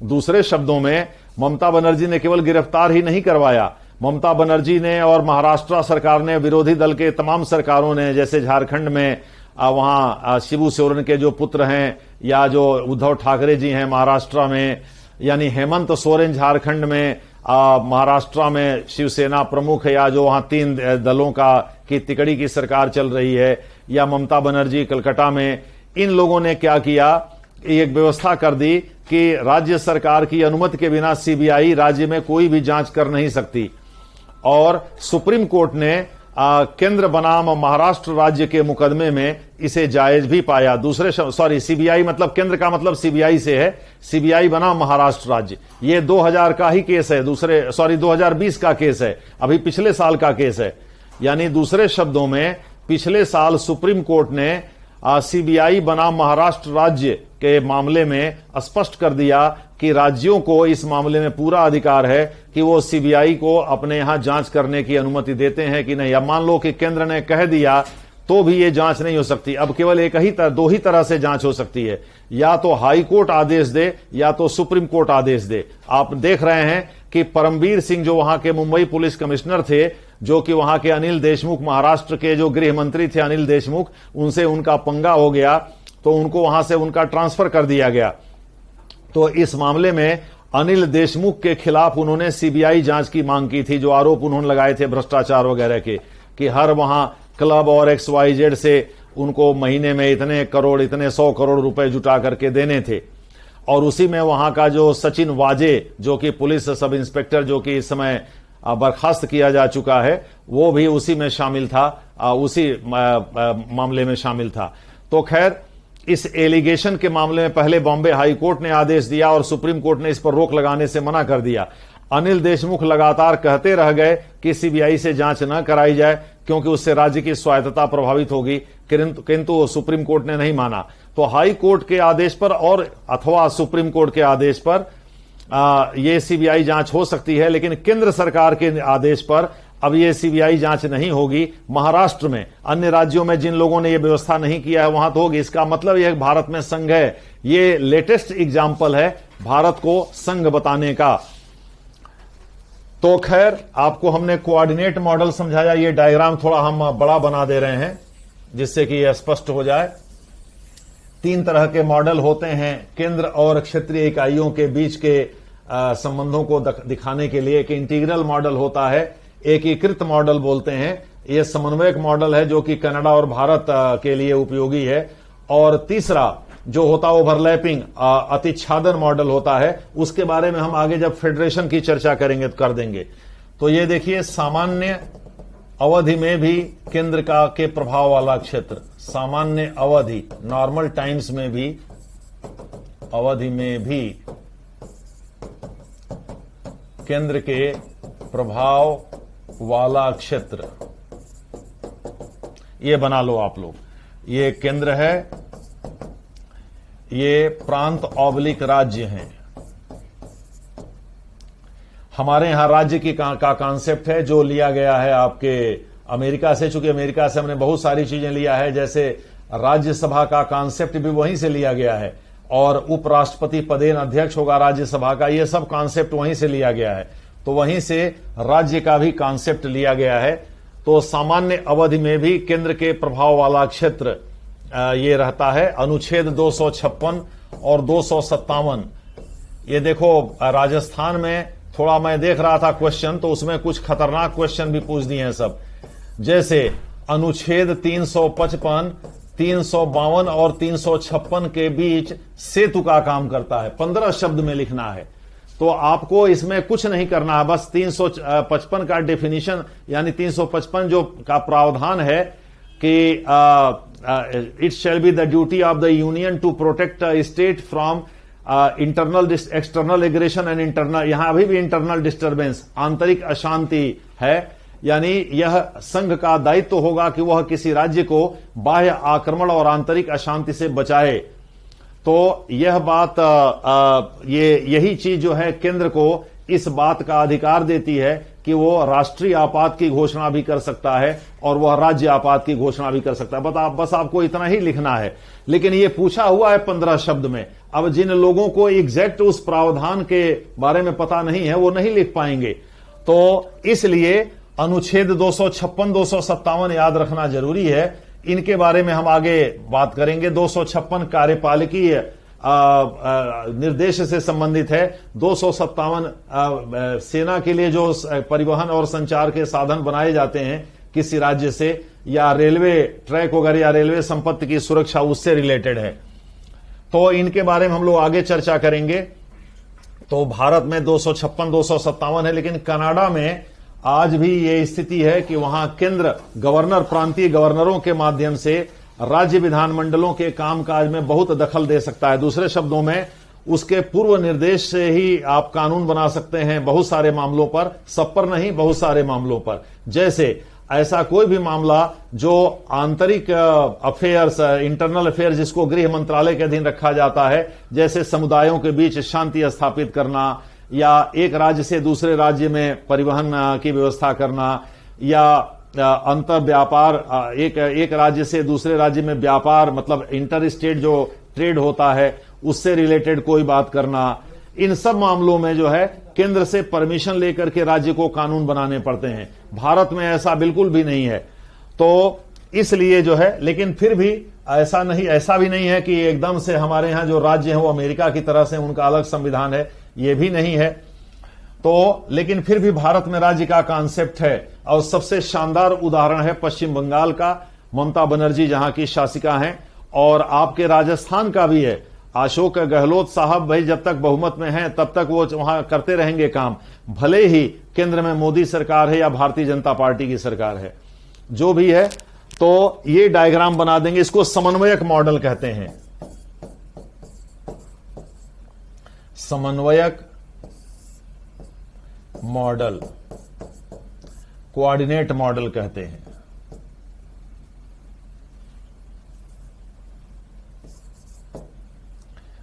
दूसरे शब्दों में, ममता बनर्जी ने केवल गिरफ्तार ही नहीं करवाया, ममता बनर्जी ने और महाराष्ट्र सरकार ने, विरोधी दल के तमाम सरकारों ने, जैसे झारखंड में वहां शिबू सोरेन के जो पुत्र हैं, या जो उद्धव ठाकरे जी हैं महाराष्ट्र में, यानी हेमंत सोरेन झारखंड में, महाराष्ट्र में शिवसेना प्रमुख है, या जो वहां 3 दलों की तिकड़ी की सरकार चल रही है, या ममता बनर्जी कलकत्ता में, इन लोगों ने क्या किया, एक व्यवस्था कर दी कि राज्य सरकार की अनुमति के बिना सीबीआई राज्य में कोई भी जांच कर नहीं सकती। और सुप्रीम कोर्ट ने केंद्र बनाम महाराष्ट्र राज्य के मुकदमे में इसे जायज भी पाया। सीबीआई मतलब केंद्र का मतलब सीबीआई से है, सीबीआई बनाम महाराष्ट्र राज्य। ये 2000 का ही केस है, 2020 का केस है, अभी पिछले साल का केस है। यानी दूसरे शब्दों में, पिछले साल सुप्रीम कोर्ट ने सीबीआई बनाम महाराष्ट्र राज्य के मामले में स्पष्ट कर दिया कि राज्यों को इस मामले में पूरा अधिकार है कि वो सीबीआई को अपने यहां जांच करने की अनुमति देते हैं कि नहीं। अब मान लो कि केंद्र ने कह दिया तो भी ये जांच नहीं हो सकती। अब केवल दो ही तरह से जांच हो सकती है, या तो हाई कोर्ट आदेश दे या तो सुप्रीम कोर्ट आदेश दे। आप देख रहे हैं कि परमबीर सिंह, जो वहां के मुंबई पुलिस कमिश्नर थे, जो कि वहां के अनिल देशमुख, महाराष्ट्र के जो गृह मंत्री थे अनिल देशमुख, उनसे उनका पंगा हो गया, तो उनको वहां से उनका ट्रांसफर कर दिया गया। तो इस मामले में अनिल देशमुख के खिलाफ उन्होंने सीबीआई जांच की मांग की थी, जो आरोप उन्होंने लगाए थे भ्रष्टाचार वगैरह के, कि हर वहां क्लब और XYZ से उनको महीने में इतने 100 करोड़ रुपए जुटा करके देने थे। और उसी में वहां का जो सचिन वाजे, जो कि पुलिस सब इंस्पेक्टर, जो कि इस समय बर्खास्त किया जा चुका है, वो भी उसी में शामिल था, उसी मामले में शामिल था। तो खैर, इस एलिगेशन के मामले में पहले बॉम्बे हाई कोर्ट ने आदेश दिया और सुप्रीम कोर्ट ने इस पर रोक लगाने से मना कर दिया। अनिल देशमुख लगातार कहते रह गए कि सीबीआई से जांच न कराई जाए क्योंकि उससे राज्य की स्वायत्तता प्रभावित होगी, किंतु सुप्रीम कोर्ट ने नहीं माना। तो हाई कोर्ट के आदेश पर और अथवा सुप्रीम कोर्ट के आदेश पर ये सीबीआई जांच हो सकती है, लेकिन केंद्र सरकार के आदेश पर अब ये सीबीआई जांच नहीं होगी। महाराष्ट्र में, अन्य राज्यों में जिन लोगों ने ये व्यवस्था नहीं किया है वहां तो होगी। इसका मतलब यह भारत में संघ है। ये लेटेस्ट एग्जाम्पल है भारत को संघ बताने का। तो खैर, आपको हमने कोऑर्डिनेट मॉडल समझाया। ये डायग्राम थोड़ा हम बड़ा बना दे रहे हैं जिससे कि यह स्पष्ट हो जाए। 3 तरह के मॉडल होते हैं केंद्र और क्षेत्रीय इकाइयों के बीच के संबंधों को दिखाने के लिए। एक इंटीग्रल मॉडल होता है, एकीकृत मॉडल बोलते हैं। यह समन्वयक मॉडल है जो कि कनाडा और भारत के लिए उपयोगी है। और तीसरा जो होता है ओवरलैपिंग अतिच्छादन मॉडल होता है। उसके बारे में हम आगे जब फेडरेशन की चर्चा करेंगे तो कर देंगे। तो ये देखिए, सामान्य अवधि में भी केंद्र का के प्रभाव वाला क्षेत्र, सामान्य अवधि नॉर्मल टाइम्स में भी, अवधि में भी केंद्र के प्रभाव वाला क्षेत्र, ये बना लो आप लोग। ये केंद्र है, ये प्रांत ऑब्लिक राज्य हैं। हमारे यहां राज्य की का कॉन्सेप्ट है जो लिया गया है आपके अमेरिका से। चूंकि अमेरिका से हमने बहुत सारी चीजें लिया है, जैसे राज्यसभा का कॉन्सेप्ट भी वहीं से लिया गया है, और उपराष्ट्रपति पदेन अध्यक्ष होगा राज्यसभा का, ये सब कॉन्सेप्ट वहीं से लिया गया है। तो वहीं से राज्य का भी कॉन्सेप्ट लिया गया है। तो सामान्य अवधि में भी केंद्र के प्रभाव वाला क्षेत्र ये रहता है। अनुच्छेद 256 और 257। ये देखो, राजस्थान में थोड़ा मैं देख रहा था क्वेश्चन, तो उसमें कुछ खतरनाक क्वेश्चन भी पूछ दिए हैं सब। जैसे अनुच्छेद 355, 352 और 356 के बीच सेतु का काम करता है। 15 शब्द में लिखना है। तो आपको इसमें कुछ नहीं करना है, बस 355 का डेफिनेशन यानी 355 जो का प्रावधान है कि it shall be the duty of the union to protect state from internal external aggression and internal, यहां अभी भी इंटरनल डिस्टर्बेंस, आंतरिक अशांति है। यानी यह संघ का दायित्व होगा कि वह किसी राज्य को बाह्य आक्रमण और आंतरिक अशांति से बचाए। तो यह बात यही चीज जो है केंद्र को इस बात का अधिकार देती है कि वो राष्ट्रीय आपात की घोषणा भी कर सकता है और वह राज्य आपात की घोषणा भी कर सकता है। बस आपको इतना ही लिखना है। लेकिन ये पूछा हुआ है 15 शब्द में। अब जिन लोगों को एग्जैक्ट उस प्रावधान के बारे में पता नहीं है वो नहीं लिख पाएंगे। तो इसलिए अनुच्छेद 256, 257 याद रखना जरूरी है। इनके बारे में हम आगे बात करेंगे। 256 कार्यपालिकीय निर्देश से संबंधित है। 257 सेना के लिए जो परिवहन और संचार के साधन बनाए जाते हैं किसी राज्य से, या रेलवे ट्रैक वगैरह या रेलवे संपत्ति की सुरक्षा, उससे रिलेटेड है। तो इनके बारे में हम लोग आगे चर्चा करेंगे। तो भारत में 256, 257 है, लेकिन कनाडा में आज भी ये स्थिति है कि वहां केंद्र गवर्नर, प्रांतीय गवर्नरों के माध्यम से राज्य विधानमंडलों के कामकाज में बहुत दखल दे सकता है। दूसरे शब्दों में, उसके पूर्व निर्देश से ही आप कानून बना सकते हैं बहुत सारे मामलों पर, सब पर नहीं, बहुत सारे मामलों पर। जैसे ऐसा कोई भी मामला जो आंतरिक अफेयर्स, इंटरनल अफेयर्स जिसको गृह मंत्रालय के अधीन रखा जाता है, जैसे समुदायों के बीच शांति स्थापित करना, या एक राज्य से दूसरे राज्य में परिवहन की व्यवस्था करना, या अंतर व्यापार, एक राज्य से दूसरे राज्य में व्यापार, मतलब इंटर स्टेट जो ट्रेड होता है उससे रिलेटेड कोई बात करना, इन सब मामलों में जो है केंद्र से परमिशन लेकर के राज्य को कानून बनाने पड़ते हैं। भारत में ऐसा बिल्कुल भी नहीं है। तो इसलिए जो है, लेकिन फिर भी ऐसा भी नहीं है कि एकदम से हमारे यहां जो राज्य हैं वो अमेरिका की तरह से उनका अलग संविधान है, ये भी नहीं है। तो लेकिन फिर भी भारत में राज्य का कॉन्सेप्ट है। और सबसे शानदार उदाहरण है पश्चिम बंगाल का, ममता बनर्जी जहां की शासिका हैं, और आपके राजस्थान का भी है। अशोक गहलोत साहब भाई जब तक बहुमत में हैं तब तक वो वहां करते रहेंगे काम, भले ही केंद्र में मोदी सरकार है या भारतीय जनता पार्टी की सरकार है, जो भी है। तो ये डायग्राम बना देंगे, इसको समन्वयक मॉडल कहते हैं। समन्वयक मॉडल, कोऑर्डिनेट मॉडल कहते हैं।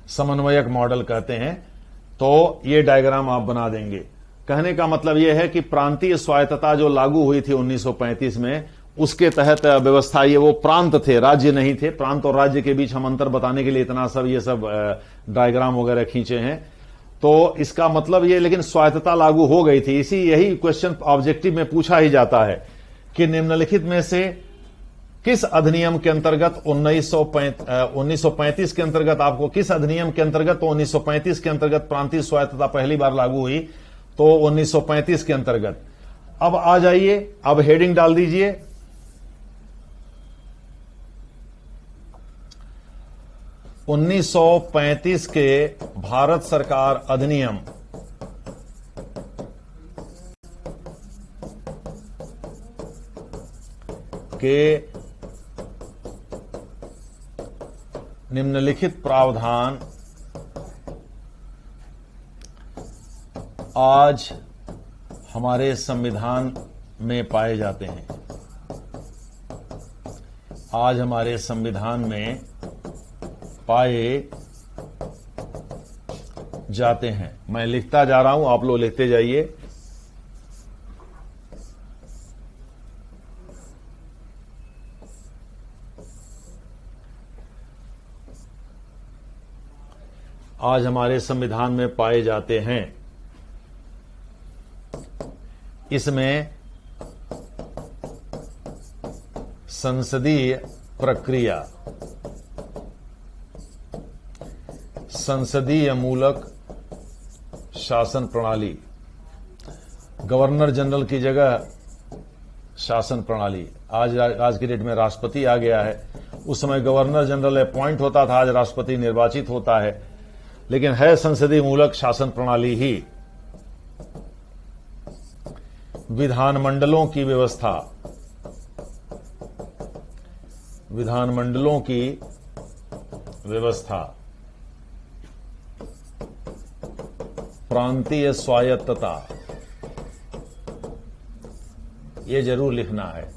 समन्वयक मॉडल कहते हैं। तो ये डायग्राम आप बना देंगे। कहने का मतलब यह है कि प्रांतीय स्वायत्तता जो लागू हुई थी 1935 में, उसके तहत व्यवस्था, ये वो प्रांत थे, राज्य नहीं थे। प्रांत और राज्य के बीच हम अंतर बताने के लिए इतना सब ये सब डायग्राम वगैरह खींचे हैं। तो इसका मतलब ये, लेकिन स्वायत्तता लागू हो गई थी। यही क्वेश्चन ऑब्जेक्टिव में पूछा ही जाता है कि निम्नलिखित में से किस अधिनियम के अंतर्गत 1935 के अंतर्गत, आपको किस अधिनियम के अंतर्गत, तो 1935 के अंतर्गत प्रांतीय स्वायत्तता पहली बार लागू हुई, तो 1935 के अंतर्गत। अब आ जाइए, अब हेडिंग डाल दीजिए 1935 के भारत सरकार अधिनियम के निम्नलिखित प्रावधान आज हमारे संविधान में पाए जाते हैं। आज हमारे संविधान में पाए जाते हैं। मैं लिखता जा रहा हूं, आप लोग लिखते जाइए। आज हमारे संविधान में पाए जाते हैं। इसमें संसदीय प्रक्रिया, संसदीय मूलक शासन प्रणाली, गवर्नर जनरल की जगह शासन प्रणाली। आज की डेट में राष्ट्रपति आ गया है, उस समय गवर्नर जनरल अपॉइंट होता था, आज राष्ट्रपति निर्वाचित होता है, लेकिन है संसदीय मूलक शासन प्रणाली ही। विधानमंडलों की व्यवस्था, विधानमंडलों की व्यवस्था, प्रांतीय स्वायत्तता, ये जरूर लिखना है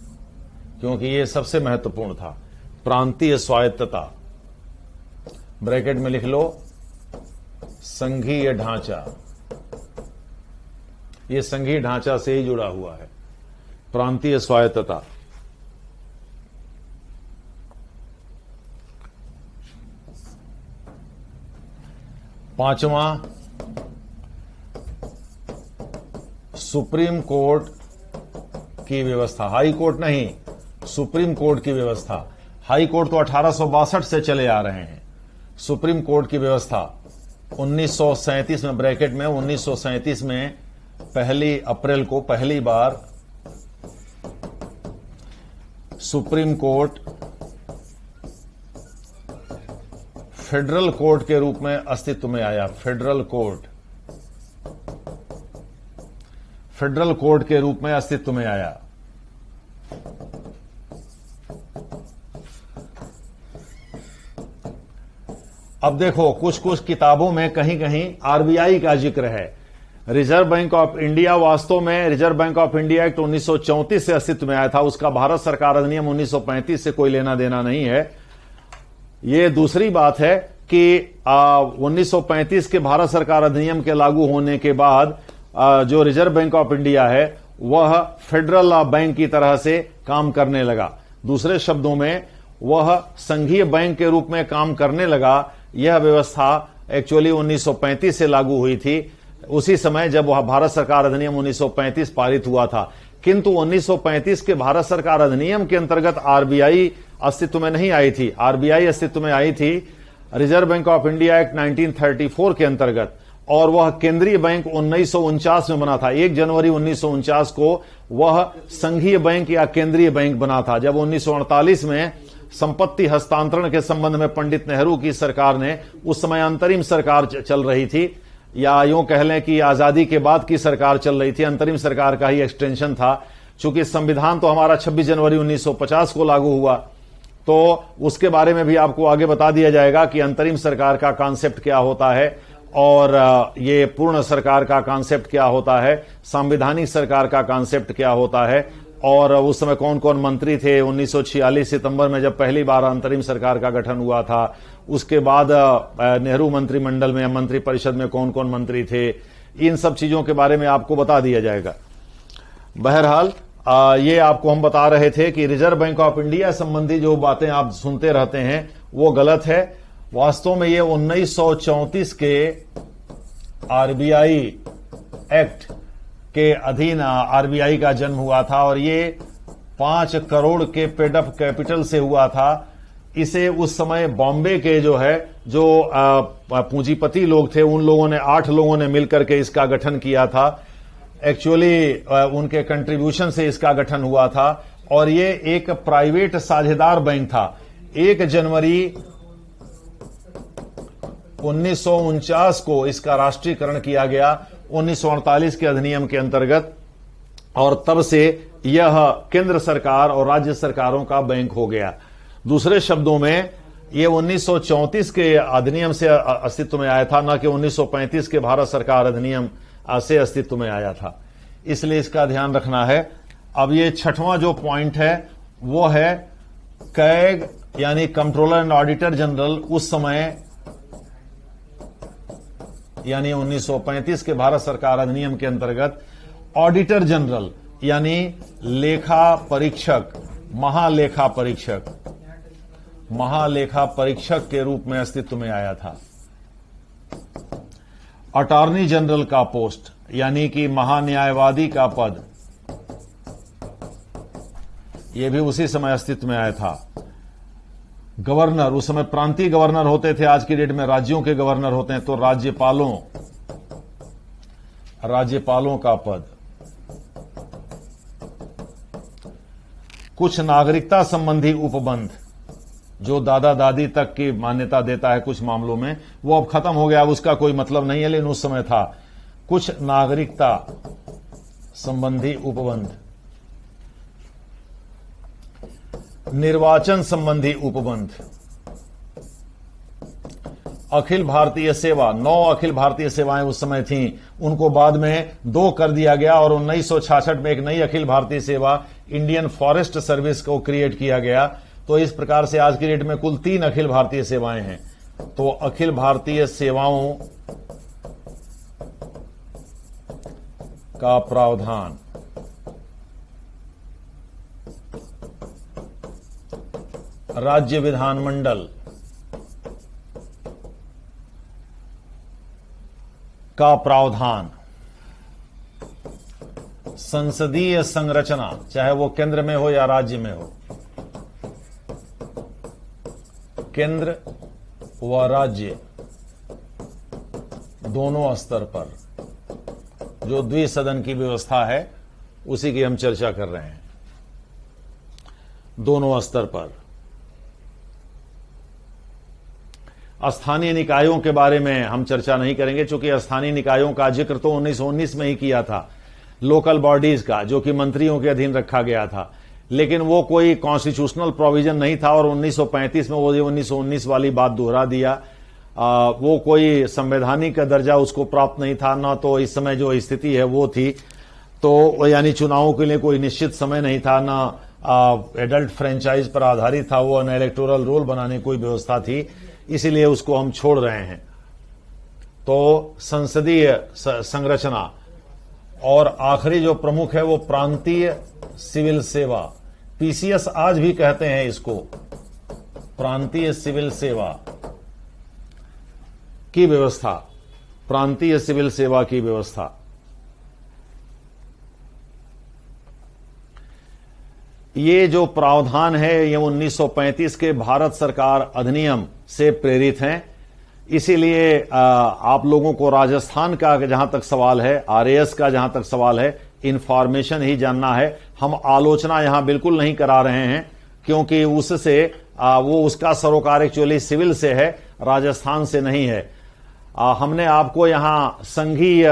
क्योंकि ये सबसे महत्वपूर्ण था। प्रांतीय स्वायत्तता, ब्रैकेट में लिख लो संघीय ढांचा, ये संघीय ढांचा से ही जुड़ा हुआ है, प्रांतीय स्वायत्तता। पांचवां, सुप्रीम कोर्ट की व्यवस्था, हाई कोर्ट नहीं, सुप्रीम कोर्ट की व्यवस्था। हाई कोर्ट तो 1862 से चले आ रहे हैं। सुप्रीम कोर्ट की व्यवस्था 1937 में, ब्रैकेट में 1937 में 1 अप्रैल को पहली बार सुप्रीम कोर्ट फेडरल कोर्ट के रूप में अस्तित्व में आया। फेडरल कोर्ट, फेडरल कोर्ट के रूप में अस्तित्व में आया। अब देखो, कुछ कुछ किताबों में कहीं कहीं आरबीआई का जिक्र है। रिजर्व बैंक ऑफ इंडिया, वास्तव में reserve bank of India act 1934 से अस्तित्व में आया था, उसका भारत सरकार अधिनियम 1935 से कोई लेना देना नहीं है। ये दूसरी बात है कि 1935 के भारत सरकार अधिनियम के लागू होने के बाद जो रिजर्व बैंक ऑफ इंडिया है वह फेडरल बैंक की तरह से काम करने लगा। दूसरे शब्दों में वह संघीय बैंक के रूप में काम करने लगा। यह व्यवस्था एक्चुअली 1935 से लागू हुई थी, उसी समय जब वह भारत सरकार अधिनियम 1935 पारित हुआ था। किंतु 1935 के भारत सरकार अधिनियम के अंतर्गत आरबीआई अस्तित्व में नहीं आई थी। आरबीआई अस्तित्व में आई थी reserve bank of India act 1934 के अंतर्गत, और वह केंद्रीय बैंक 1949 में बना था। 1 जनवरी 1949 को वह संघीय बैंक या केंद्रीय बैंक बना था। जब 1948 में संपत्ति हस्तांतरण के संबंध में पंडित नेहरू की सरकार ने, उस समय अंतरिम सरकार चल रही थी, या यूं कह लें कि आजादी के बाद की सरकार चल रही थी, अंतरिम सरकार का ही एक्सटेंशन था। चूंकि संविधान तो हमारा 26 जनवरी 1950 को लागू हुआ, तो उसके बारे में भी आपको आगे बता दिया जाएगा कि अंतरिम सरकार का कॉन्सेप्ट क्या होता है और ये पूर्ण सरकार का कॉन्सेप्ट क्या होता है, संवैधानिक सरकार का कॉन्सेप्ट क्या होता है। और उस समय कौन कौन मंत्री थे। 1946 सितंबर में जब पहली बार अंतरिम सरकार का गठन हुआ था, उसके बाद नेहरू मंत्रिमंडल में, मंत्री परिषद में कौन कौन मंत्री थे, इन सब चीजों के बारे में आपको बता दिया जाएगा। बहरहाल ये आपको हम बता रहे थे कि रिजर्व बैंक ऑफ इंडिया संबंधी जो बातें आप सुनते रहते हैं वो गलत है। वास्तव में ये 1934 के आरबीआई एक्ट के अधीन आरबीआई का जन्म हुआ था और ये 5 करोड़ के पेड अप कैपिटल से हुआ था। इसे उस समय बॉम्बे के जो पूंजीपति लोग थे, उन लोगों ने 8 लोगों ने मिलकर के इसका गठन किया था। एक्चुअली उनके कंट्रीब्यूशन से इसका गठन हुआ था और ये एक प्राइवेट साझेदार बैंक था। 1 जनवरी 1949 को इसका राष्ट्रीयकरण किया गया 1948 के अधिनियम के अंतर्गत, और तब से यह केंद्र सरकार और राज्य सरकारों का बैंक हो गया। दूसरे शब्दों में ये 1934 के अधिनियम से अस्तित्व में आया था, न कि 1935 के भारत सरकार अधिनियम से अस्तित्व में आया था। इसलिए इसका ध्यान रखना है। अब ये छठवां जो पॉइंट है वो है कैग यानी कंट्रोलर एंड ऑडिटर जनरल उस समय यानी 1935 के भारत सरकार अधिनियम के अंतर्गत ऑडिटर जनरल यानी लेखा परीक्षक, महालेखा परीक्षक के रूप में अस्तित्व में आया था। अटॉर्नी जनरल का पोस्ट यानी कि महान्यायवादी का पद, यह भी उसी समय अस्तित्व में आया था। गवर्नर, उस समय प्रांतीय गवर्नर होते थे, आज की डेट में राज्यों के गवर्नर होते हैं, तो राज्यपालों का पद। कुछ नागरिकता संबंधी उपबंध जो दादा दादी तक की मान्यता देता है कुछ मामलों में, वो अब खत्म हो गया, अब उसका कोई मतलब नहीं है, लेकिन उस समय था। कुछ नागरिकता संबंधी उपबंध, निर्वाचन संबंधी उपबंध, अखिल भारतीय सेवा, 9 अखिल भारतीय सेवाएं उस समय थीं, उनको बाद में 2 कर दिया गया और 1966 में एक नई अखिल भारतीय सेवा इंडियन फॉरेस्ट सर्विस को क्रिएट किया गया। तो इस प्रकार से आज की डेट में कुल 3 अखिल भारतीय सेवाएं हैं। तो अखिल भारतीय सेवाओं का प्रावधान, राज्य विधानमंडल का प्रावधान, संसदीय संरचना, चाहे वो केंद्र में हो या राज्य में हो, केंद्र व राज्य दोनों स्तर पर जो द्विसदन की व्यवस्था है उसी की हम चर्चा कर रहे हैं। दोनों स्तर पर स्थानीय निकायों के बारे में हम चर्चा नहीं करेंगे, क्योंकि स्थानीय निकायों का जिक्र तो 1919 में ही किया था, लोकल बॉडीज का, जो कि मंत्रियों के अधीन रखा गया था, लेकिन वो कोई कॉन्स्टिट्यूशनल प्रोविजन नहीं था और 1935 में वो 1919 वाली बात दोहरा दिया। वो कोई संवैधानिक दर्जा उसको प्राप्त नहीं था, ना तो इस समय जो स्थिति है वो थी। तो यानी चुनावों के लिए कोई निश्चित समय नहीं था, ना एडल्ट फ्रेंचाइज पर आधारित था वो, न इलेक्टोरल रोल बनाने की कोई व्यवस्था थी, इसीलिए उसको हम छोड़ रहे हैं। तो संसदीय संरचना, और आखिरी जो प्रमुख है वो प्रांतीय सिविल सेवा, पीसीएस आज भी कहते हैं इसको, प्रांतीय सिविल सेवा की व्यवस्था, प्रांतीय सिविल सेवा की व्यवस्था। ये जो प्रावधान है ये 1935 के भारत सरकार अधिनियम से प्रेरित हैं। इसीलिए आप लोगों को राजस्थान का जहां तक सवाल है, आरएएस का जहां तक सवाल है, इंफॉर्मेशन ही जानना है। हम आलोचना यहां बिल्कुल नहीं करा रहे हैं, क्योंकि उससे वो उसका सरोकार एक्चुअली सिविल से है, राजस्थान से नहीं है। हमने आपको यहां संघीय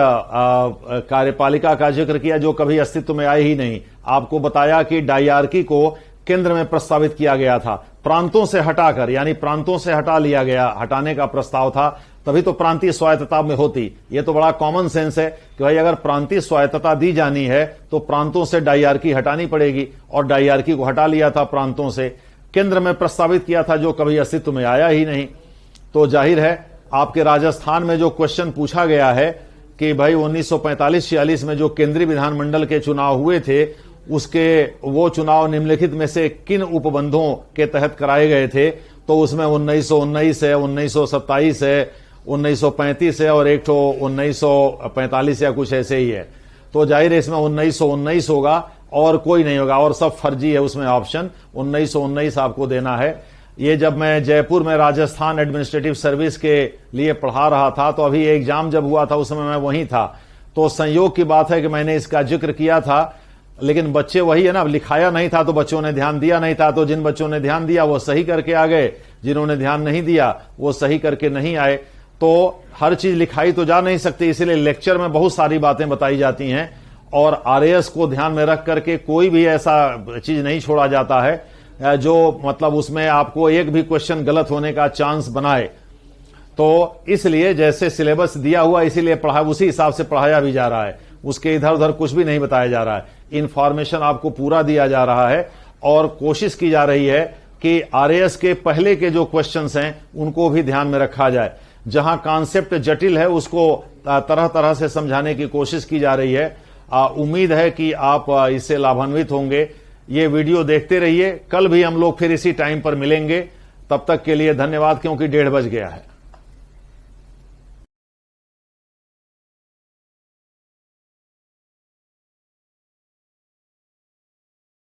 कार्यपालिका का जिक्र किया जो कभी अस्तित्व में आई ही नहीं। आपको बताया कि डायरकी को केंद्र में प्रस्तावित किया गया था, प्रांतों से हटाकर, यानी प्रांतों से हटा लिया गया, हटाने का प्रस्ताव था, तभी तो प्रांतीय स्वायत्तता में होती। ये तो बड़ा कॉमन सेंस है कि भाई अगर प्रांतीय स्वायत्तता दी जानी है तो प्रांतों से डायआर्की हटानी पड़ेगी, और डायआर्की को हटा लिया था प्रांतों से, केंद्र में प्रस्तावित किया था, जो कभी अस्तित्व में आया ही नहीं। तो जाहिर है आपके राजस्थान में जो क्वेश्चन पूछा गया है कि भाई 1945-46 में जो केंद्रीय विधानमंडल के चुनाव हुए थे, उसके वो चुनाव निम्नलिखित में से किन उपबंधों के तहत कराए गए थे, तो उसमें 1919 है, 1927 है, 1935 है, और एक तो 1945 या कुछ ऐसे ही है। तो जाहिर है इसमें 1919 होगा और कोई नहीं होगा, और सब फर्जी है उसमें ऑप्शन 1919 आपको देना है। ये जब मैं जयपुर में राजस्थान एडमिनिस्ट्रेटिव सर्विस के लिए पढ़ा रहा था, तो अभी एग्जाम जब हुआ था उस समय मैं वहीं था, तो संयोग की बात है कि मैंने इसका जिक्र किया था, लेकिन बच्चे वही है ना, लिखाया नहीं था तो बच्चों ने ध्यान दिया नहीं था। तो जिन बच्चों ने ध्यान दिया वो सही करके आ गए, जिन्होंने ध्यान नहीं दिया वो सही करके नहीं आए। तो हर चीज लिखाई तो जा नहीं सकती, इसलिए लेक्चर में बहुत सारी बातें बताई जाती हैं, और आरएएस को ध्यान में रख करके कोई भी ऐसा चीज नहीं छोड़ा जाता है जो मतलब उसमें आपको एक भी क्वेश्चन गलत होने का चांस बनाए। तो इसलिए जैसे सिलेबस दिया हुआ इसीलिए पढ़ा, उसी हिसाब से पढ़ाया भी जा रहा है, उसके इधर उधर कुछ भी नहीं बताया जा रहा है। इंफॉर्मेशन आपको पूरा दिया जा रहा है, और कोशिश की जा रही है कि आरएएस के पहले के जो क्वेश्चंस हैं उनको भी ध्यान में रखा जाए। जहां कॉन्सेप्ट जटिल है उसको तरह तरह से समझाने की कोशिश की जा रही है। उम्मीद है कि आप इससे लाभान्वित होंगे। ये वीडियो देखते रहिए, कल भी हम लोग फिर इसी टाइम पर मिलेंगे। तब तक के लिए धन्यवाद, क्योंकि 1:30 बज गया है।